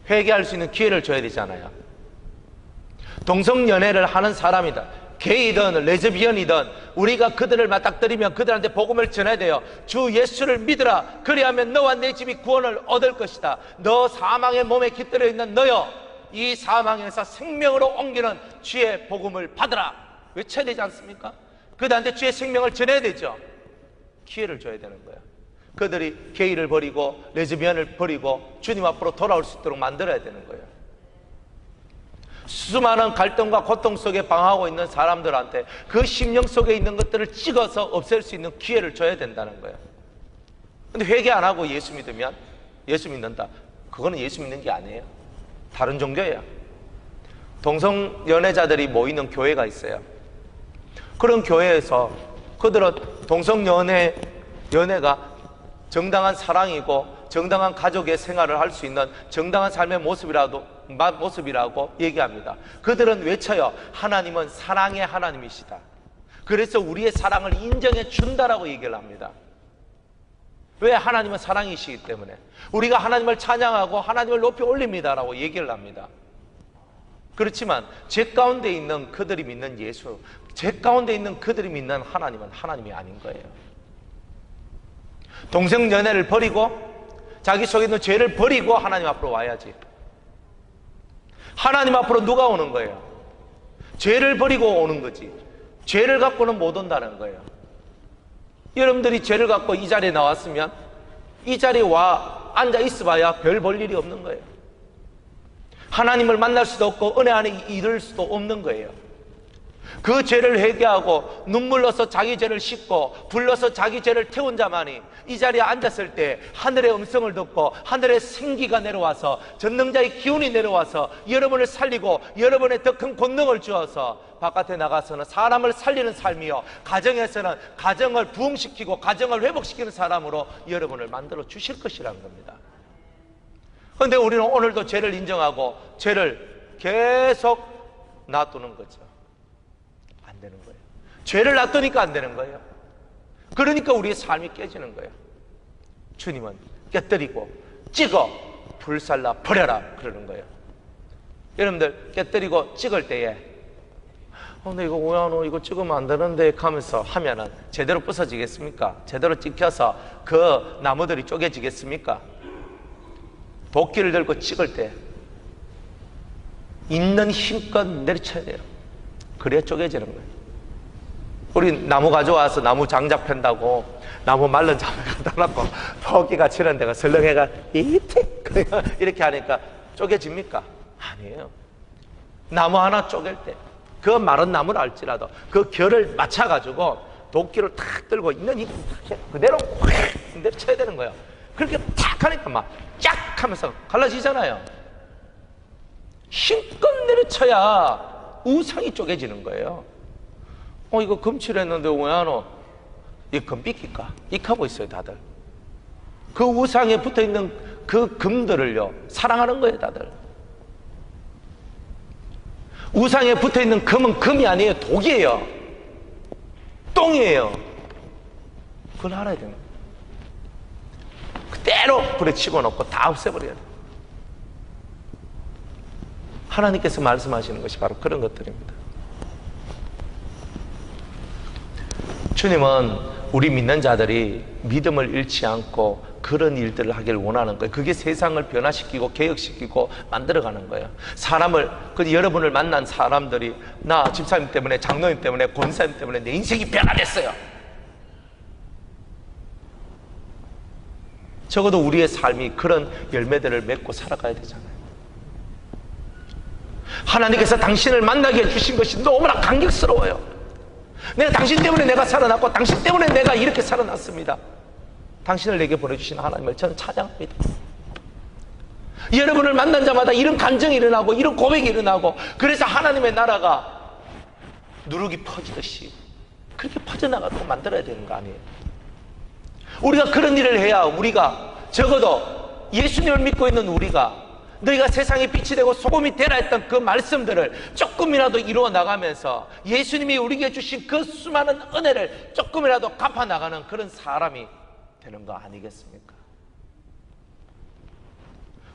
회개할 수 있는 기회를 줘야 되잖아요. 동성연애를 하는 사람이다, 게이든 레즈비언이든 우리가 그들을 맞닥뜨리면 그들한테 복음을 전해야 돼요. 주 예수를 믿으라. 그리하면 너와 내 집이 구원을 얻을 것이다. 너 사망의 몸에 깃들어 있는 너여, 이 사망에서 생명으로 옮기는 주의 복음을 받으라. 외쳐야 되지 않습니까? 그들한테 주의 생명을 전해야 되죠. 기회를 줘야 되는 거예요. 그들이 게이를 버리고 레즈비언을 버리고 주님 앞으로 돌아올 수 있도록 만들어야 되는 거예요. 수많은 갈등과 고통 속에 방황하고 있는 사람들한테 그 심령 속에 있는 것들을 찍어서 없앨 수 있는 기회를 줘야 된다는 거예요. 근데 회개 안 하고 예수 믿으면, 예수 믿는다, 그거는 예수 믿는 게 아니에요. 다른 종교예요. 동성연애자들이 모이는 교회가 있어요. 그런 교회에서 그들은 동성연애가 정당한 사랑이고 정당한 가족의 생활을 할 수 있는 정당한 삶의 모습이라고 얘기합니다. 그들은 외쳐요. 하나님은 사랑의 하나님이시다. 그래서 우리의 사랑을 인정해 준다라고 얘기를 합니다. 왜? 하나님은 사랑이시기 때문에. 우리가 하나님을 찬양하고 하나님을 높이 올립니다라고 얘기를 합니다. 그렇지만 제 가운데 있는 그들이 믿는 예수, 제 가운데 있는 그들이 믿는 하나님은 하나님이 아닌 거예요. 동성연애를 버리고 자기 속에 있는 죄를 버리고 하나님 앞으로 와야지. 하나님 앞으로 누가 오는 거예요? 죄를 버리고 오는 거지. 죄를 갖고는 못 온다는 거예요. 여러분들이 죄를 갖고 이 자리에 나왔으면 이 자리에 와 앉아 있어봐야 별 볼 일이 없는 거예요. 하나님을 만날 수도 없고 은혜 안에 이룰 수도 없는 거예요. 그 죄를 회개하고 눈물로서 자기 죄를 씻고 불러서 자기 죄를 태운 자만이 이 자리에 앉았을 때 하늘의 음성을 듣고 하늘의 생기가 내려와서 전능자의 기운이 내려와서 여러분을 살리고 여러분의 더 큰 권능을 주어서 바깥에 나가서는 사람을 살리는 삶이요, 가정에서는 가정을 부흥시키고 가정을 회복시키는 사람으로 여러분을 만들어 주실 것이라는 겁니다. 그런데 우리는 오늘도 죄를 인정하고 죄를 계속 놔두는 거죠. 안 되는 거예요. 죄를 놔두니까 안 되는 거예요. 그러니까 우리의 삶이 깨지는 거예요. 주님은 깨뜨리고 찍어 불살라 버려라 그러는 거예요. 여러분들 깨뜨리고 찍을 때에 근데 이거 왜 이거 찍으면 안 되는데 하면서 하면은 제대로 부서지겠습니까? 제대로 찍혀서 그 나무들이 쪼개지겠습니까? 도끼를 들고 찍을 때 있는 힘껏 내리쳐야 돼요. 그래야 쪼개지는 거예요. 우리 나무 가져와서 나무 장작 편다고 나무 말른 장을 갖다 놓고 토끼가 치는 데가 설렁해가 이렇게 하니까 쪼개집니까? 아니에요. 나무 하나 쪼갤 때 그 마른 나무를 알지라도 그 결을 맞춰가지고 도끼를 탁 들고 있는 힘 그대로 확 내려쳐야 되는 거예요. 그렇게 탁 하니까 막 쫙 하면서 갈라지잖아요. 힘껏 내려쳐야 우상이 쪼개지는 거예요. 이거 금치를 했는데 왜 안 와? 이 금 삐킬까? 익하고 있어요, 다들. 그 우상에 붙어 있는 그 금들을요, 사랑하는 거예요, 다들. 우상에 붙어 있는 금은 금이 아니에요, 독이에요. 똥이에요. 그걸 알아야 돼요. 그대로 불에 집어넣고 다 없애버려야 돼요. 하나님께서 말씀하시는 것이 바로 그런 것들입니다. 주님은 우리 믿는 자들이 믿음을 잃지 않고 그런 일들을 하길 원하는 거예요. 그게 세상을 변화시키고 개혁시키고 만들어가는 거예요. 사람을, 여러분을 만난 사람들이 나 집사님 때문에, 장로님 때문에, 권사님 때문에 내 인생이 변화됐어요. 적어도 우리의 삶이 그런 열매들을 맺고 살아가야 되잖아요. 하나님께서 당신을 만나게 해주신 것이 너무나 감격스러워요. 내가 당신 때문에 내가 살아났고 당신 때문에 내가 이렇게 살아났습니다. 당신을 내게 보내주신 하나님을 저는 찬양합니다. 여러분을 만난 자마다 이런 감정이 일어나고 이런 고백이 일어나고, 그래서 하나님의 나라가 누룩이 퍼지듯이 그렇게 퍼져나가도록 만들어야 되는 거 아니에요? 우리가 그런 일을 해야, 우리가 적어도 예수님을 믿고 있는 우리가 너희가 세상의 빛이 되고 소금이 되라 했던 그 말씀들을 조금이라도 이루어 나가면서 예수님이 우리에게 주신 그 수많은 은혜를 조금이라도 갚아 나가는 그런 사람이 되는 거 아니겠습니까?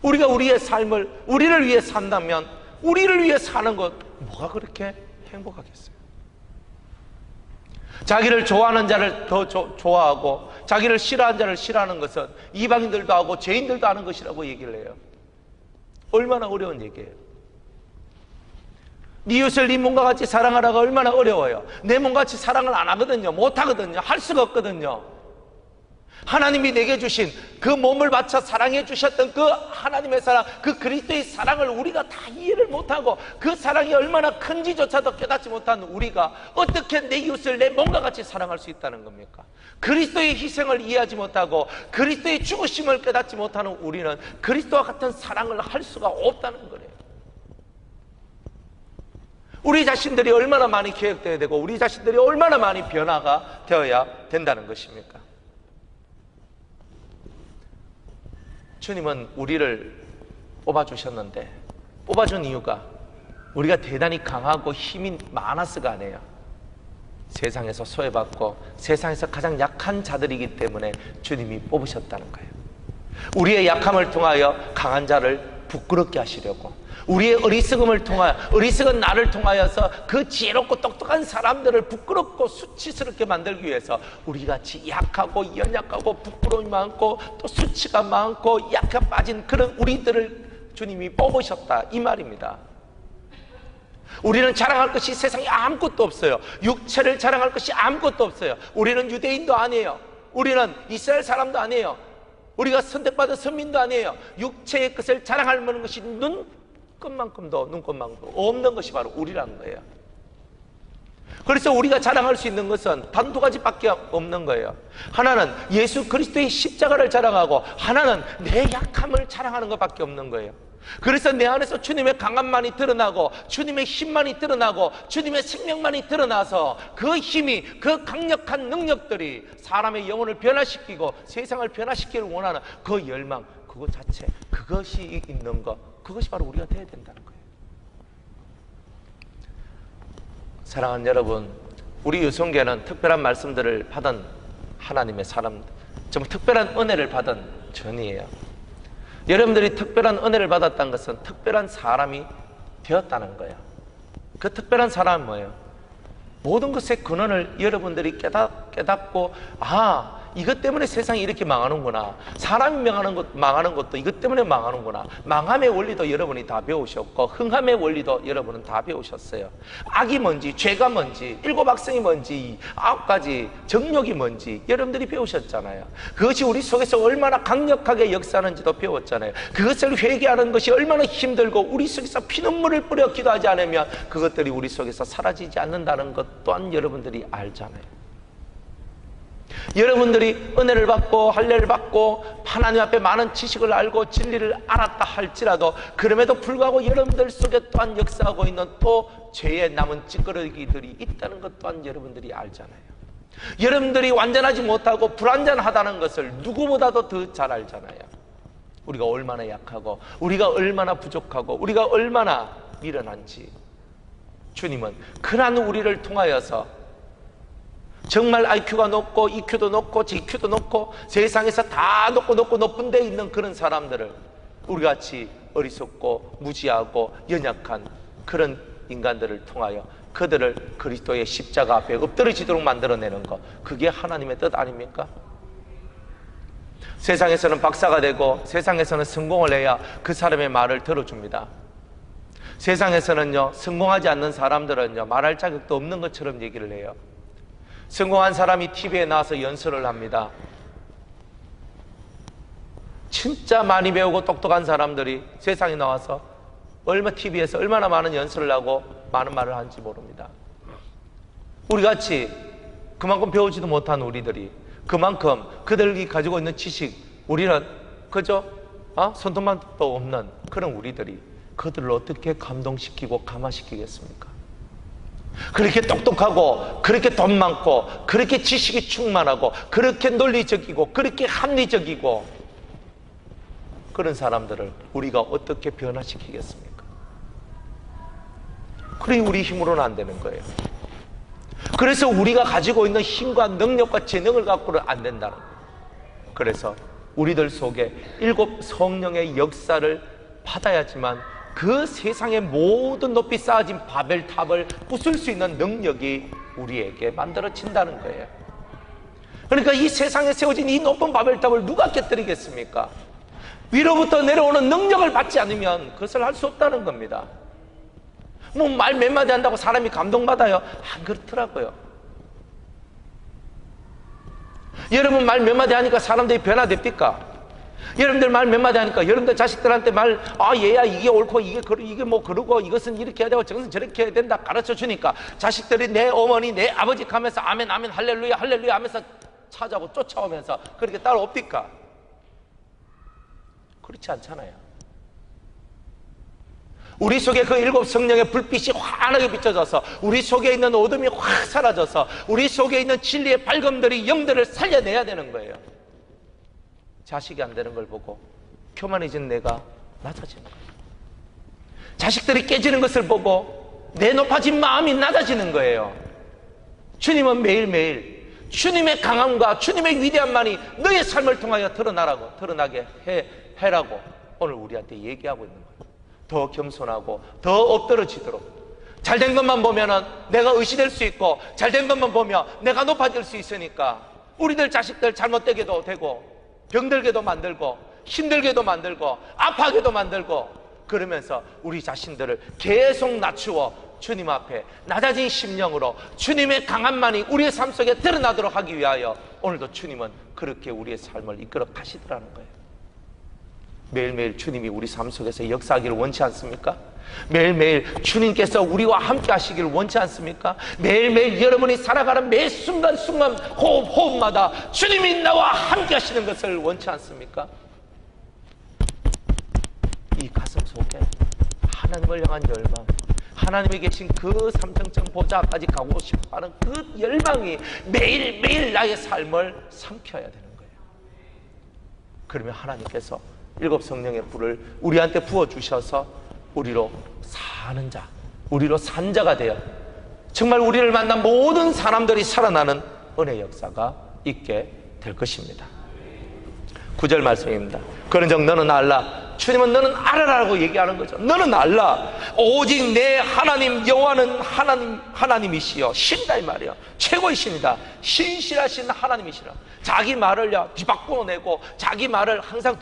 우리가 우리의 삶을 우리를 위해 산다면 우리를 위해 사는 것 뭐가 그렇게 행복하겠어요? 자기를 좋아하는 자를 더 좋아하고 자기를 싫어하는 자를 싫어하는 것은 이방인들도 하고 죄인들도 하는 것이라고 얘기를 해요. 얼마나 어려운 얘기예요. 네 이웃을 네 몸과 같이 사랑하라가 얼마나 어려워요. 내 몸과 같이 사랑을 안 하거든요. 못 하거든요. 할 수가 없거든요. 하나님이 내게 주신 그 몸을 바쳐 사랑해 주셨던 그 하나님의 사랑, 그 그리스도의 사랑을 우리가 다 이해를 못하고 그 사랑이 얼마나 큰지조차도 깨닫지 못한 우리가 어떻게 내 이웃을 내 몸과 같이 사랑할 수 있다는 겁니까? 그리스도의 희생을 이해하지 못하고 그리스도의 죽으심을 깨닫지 못하는 우리는 그리스도와 같은 사랑을 할 수가 없다는 거예요. 우리 자신들이 얼마나 많이 개혁되어야 되고 우리 자신들이 얼마나 많이 변화가 되어야 된다는 것입니까? 주님은 우리를 뽑아주셨는데, 뽑아준 이유가 우리가 대단히 강하고 힘이 많아서가 아니에요. 세상에서 소외받고 세상에서 가장 약한 자들이기 때문에 주님이 뽑으셨다는 거예요. 우리의 약함을 통하여 강한 자를 부끄럽게 하시려고, 우리의 어리석은 나를 통하여서 그 지혜롭고 똑똑한 사람들을 부끄럽고 수치스럽게 만들기 위해서 우리같이 약하고 연약하고 부끄러움이 많고 또 수치가 많고 약해 빠진 그런 우리들을 주님이 뽑으셨다, 이 말입니다. 우리는 자랑할 것이 세상에 아무것도 없어요. 육체를 자랑할 것이 아무것도 없어요. 우리는 유대인도 아니에요. 우리는 이스라엘 사람도 아니에요. 우리가 선택받은 선민도 아니에요. 육체의 것을 자랑할 만한 것이 눈꼽만큼도 없는 것이 바로 우리라는 거예요. 그래서 우리가 자랑할 수 있는 것은 단 두 가지밖에 없는 거예요. 하나는 예수 그리스도의 십자가를 자랑하고, 하나는 내 약함을 자랑하는 것밖에 없는 거예요. 그래서 내 안에서 주님의 강함만이 드러나고 주님의 힘만이 드러나고 주님의 생명만이 드러나서 그 힘이, 그 강력한 능력들이 사람의 영혼을 변화시키고 세상을 변화시키기를 원하는 그 열망, 그것 자체, 그것이 있는 것, 그것이 바로 우리가 되어야 된다는 거예요. 사랑하는 여러분, 우리 유성교회는 특별한 말씀들을 받은 하나님의 사람, 정말 특별한 은혜를 받은 전이에요. 여러분들이 특별한 은혜를 받았다는 것은 특별한 사람이 되었다는 거예요. 그 특별한 사람은 뭐예요? 모든 것의 근원을 여러분들이 깨닫고, 이것 때문에 세상이 이렇게 망하는구나, 사람이 망하는 것도 이것 때문에 망하는구나, 망함의 원리도 여러분이 다 배우셨고 흥함의 원리도 여러분은 다 배우셨어요. 악이 뭔지, 죄가 뭔지, 일곱 악성이 뭔지, 9가지 정욕이 뭔지 여러분들이 배우셨잖아요. 그것이 우리 속에서 얼마나 강력하게 역사하는지도 배웠잖아요. 그것을 회개하는 것이 얼마나 힘들고 우리 속에서 피눈물을 뿌려 기도하지 않으면 그것들이 우리 속에서 사라지지 않는다는 것 또한 여러분들이 알잖아요. 여러분들이 은혜를 받고 할례를 받고 하나님 앞에 많은 지식을 알고 진리를 알았다 할지라도 그럼에도 불구하고 여러분들 속에 또한 역사하고 있는 또 죄의 남은 찌꺼러기들이 있다는 것 또한 여러분들이 알잖아요. 여러분들이 완전하지 못하고 불완전하다는 것을 누구보다도 더 잘 알잖아요. 우리가 얼마나 약하고 우리가 얼마나 부족하고 우리가 얼마나 미련한지. 주님은 그러한 우리를 통하여서 정말 IQ가 높고 EQ도 높고 GQ도 높고 세상에서 다 높고 높은 데 있는 그런 사람들을 우리같이 어리석고 무지하고 연약한 그런 인간들을 통하여 그들을 그리스도의 십자가 앞에 엎드러지도록 만들어내는 것, 그게 하나님의 뜻 아닙니까? 세상에서는 박사가 되고 세상에서는 성공을 해야 그 사람의 말을 들어줍니다. 세상에서는요, 성공하지 않는 사람들은요, 말할 자격도 없는 것처럼 얘기를 해요. 성공한 사람이 TV에 나와서 연설을 합니다. 진짜 많이 배우고 똑똑한 사람들이 세상에 나와서 TV에서 얼마나 많은 연설을 하고 많은 말을 하는지 모릅니다. 우리같이 그만큼 배우지도 못한 우리들이, 그만큼 그들이 가지고 있는 지식, 우리는 그저 손톱만도 없는 그런 우리들이 그들을 어떻게 감동시키고 감화시키겠습니까? 그렇게 똑똑하고, 그렇게 돈 많고, 그렇게 지식이 충만하고, 그렇게 논리적이고, 그렇게 합리적이고, 그런 사람들을 우리가 어떻게 변화시키겠습니까? 그러니 우리 힘으로는 안 되는 거예요. 그래서 우리가 가지고 있는 힘과 능력과 재능을 갖고는 안 된다는 거예요. 그래서 우리들 속에 7 성령의 역사를 받아야지만 그 세상의 모든 높이 쌓아진 바벨탑을 부술 수 있는 능력이 우리에게 만들어진다는 거예요. 그러니까 이 세상에 세워진 이 높은 바벨탑을 누가 깨뜨리겠습니까? 위로부터 내려오는 능력을 받지 않으면 그것을 할 수 없다는 겁니다. 뭐 말 몇 마디 한다고 사람이 감동받아요? 안 그렇더라고요. 여러분 말 몇 마디 하니까 사람들이 변화됩니까? 여러분들 말 몇 마디 하니까 여러분들 자식들한테 얘야 이게 옳고 이게 뭐 그러고 이것은 이렇게 해야 되고 저것은 저렇게 해야 된다 가르쳐 주니까 자식들이 내 어머니 내 아버지 하면서 아멘 아멘 할렐루야 할렐루야 하면서 찾아오고 쫓아오면서 그렇게 따라옵니까? 그렇지 않잖아요. 우리 속에 그 7 성령의 불빛이 환하게 비춰져서 우리 속에 있는 어둠이 확 사라져서 우리 속에 있는 진리의 밝음들이 영들을 살려내야 되는 거예요. 자식이 안 되는 걸 보고 교만해진 내가 낮아지는 거예요. 자식들이 깨지는 것을 보고 내 높아진 마음이 낮아지는 거예요. 주님은 매일매일 주님의 강함과 주님의 위대함만이 너의 삶을 통하여 드러나게 해라고 오늘 우리한테 얘기하고 있는 거예요. 더 겸손하고 더 엎드러지도록, 잘된 것만 보면 내가 의시될 수 있고 잘된 것만 보면 내가 높아질 수 있으니까 우리들 자식들 잘못되게도 되고 병들게도 만들고 힘들게도 만들고 아파하게도 만들고 그러면서 우리 자신들을 계속 낮추어 주님 앞에 낮아진 심령으로 주님의 강함만이 우리의 삶 속에 드러나도록 하기 위하여 오늘도 주님은 그렇게 우리의 삶을 이끌어 가시더라는 거예요. 매일매일 주님이 우리 삶 속에서 역사하기를 원치 않습니까? 매일매일 주님께서 우리와 함께 하시기를 원치 않습니까? 매일매일 여러분이 살아가는 매 순간순간 호흡마다 주님이 나와 함께 하시는 것을 원치 않습니까? 이 가슴 속에 하나님을 향한 열망, 하나님이 계신 그 삼층층 보좌까지 가고 싶어하는 그 열망이 매일매일 나의 삶을 삼켜야 되는 거예요. 그러면 하나님께서 7 성령의 불을 우리한테 부어주셔서 우리로 사는 자, 우리로 산 자가 되어 정말 우리를 만난 모든 사람들이 살아나는 은혜의 역사가 있게 될 것입니다. 9절 말씀입니다. 그런즉 너는 알라. 주님은 너는 알아라고 얘기하는 거죠. 너는 알라. 오직 내 하나님 여호와는 하나님이시여 신이다 이 말이야. 최고의 신이다. 신실하신 하나님이시라. 자기 말을 뒤바꿔내고 자기 말을 항상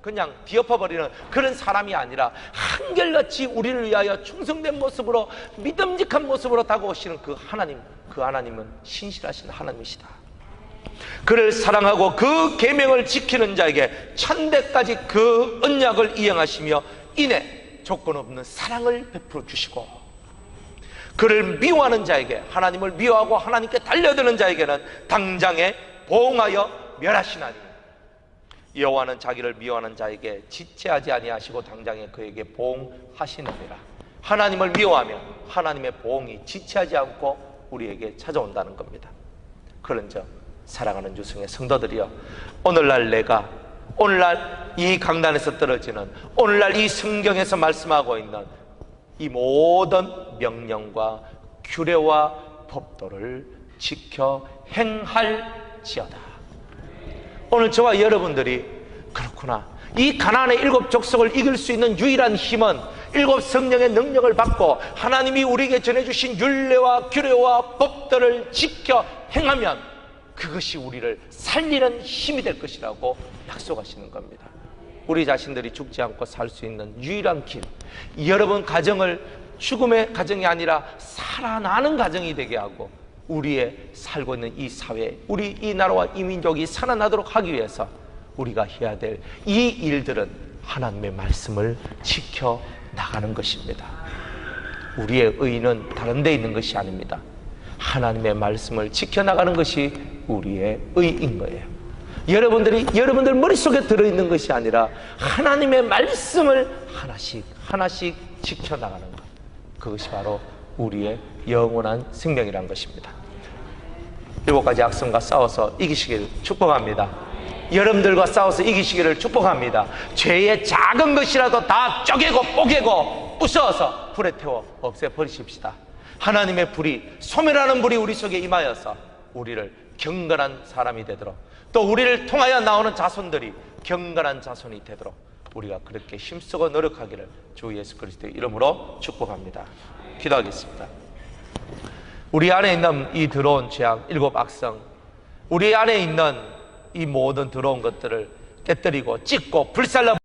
그냥 뒤엎어버리는 그런 사람이 아니라 한결같이 우리를 위하여 충성된 모습으로 믿음직한 모습으로 다가오시는 그 하나님은 신실하신 하나님이시다. 그를 사랑하고 그 계명을 지키는 자에게 천대까지 그 언약을 이행하시며 이내 조건 없는 사랑을 베풀어 주시고 그를 미워하는 자에게, 하나님을 미워하고 하나님께 달려드는 자에게는 당장에 보응하여 멸하시나니 여호와는 자기를 미워하는 자에게 지체하지 아니하시고 당장에 그에게 보응하시느니라. 하나님을 미워하면 하나님의 보응이 지체하지 않고 우리에게 찾아온다는 겁니다. 그런즉 사랑하는 유승의 성도들이여, 오늘날 이 강단에서 떨어지는, 오늘날 이 성경에서 말씀하고 있는 이 모든 명령과 규례와 법도를 지켜 행할지어다. 오늘 저와 여러분들이 그렇구나, 이 가나안의 7 족속을 이길 수 있는 유일한 힘은 7 성령의 능력을 받고 하나님이 우리에게 전해주신 율례와 규례와 법들을 지켜 행하면 그것이 우리를 살리는 힘이 될 것이라고 약속하시는 겁니다. 우리 자신들이 죽지 않고 살 수 있는 유일한 길, 여러분 가정을 죽음의 가정이 아니라 살아나는 가정이 되게 하고 우리의 살고 있는 이 사회, 우리 이 나라와 이 민족이 살아나도록 하기 위해서 우리가 해야 될 이 일들은 하나님의 말씀을 지켜 나가는 것입니다. 우리의 의는 다른 데 있는 것이 아닙니다. 하나님의 말씀을 지켜나가는 것이 우리의 의인 거예요. 여러분들 머릿속에 들어있는 것이 아니라 하나님의 말씀을 하나씩 하나씩 지켜나가는 것, 그것이 바로 우리의 영원한 생명이란 것입니다. 7가지 악성과 싸워서 이기시기를 축복합니다. 여러분들과 싸워서 이기시기를 축복합니다. 죄의 작은 것이라도 다 쪼개고 뽀개고 부숴서 불에 태워 없애버리십시다. 하나님의 불이, 소멸하는 불이 우리 속에 임하여서 우리를 경건한 사람이 되도록, 또 우리를 통하여 나오는 자손들이 경건한 자손이 되도록 우리가 그렇게 힘쓰고 노력하기를 주 예수 그리스도의 이름으로 축복합니다. 기도하겠습니다. 우리 안에 있는 이 더러운 죄악 7 악성, 우리 안에 있는 이 모든 더러운 것들을 깨뜨리고 찢고 불살라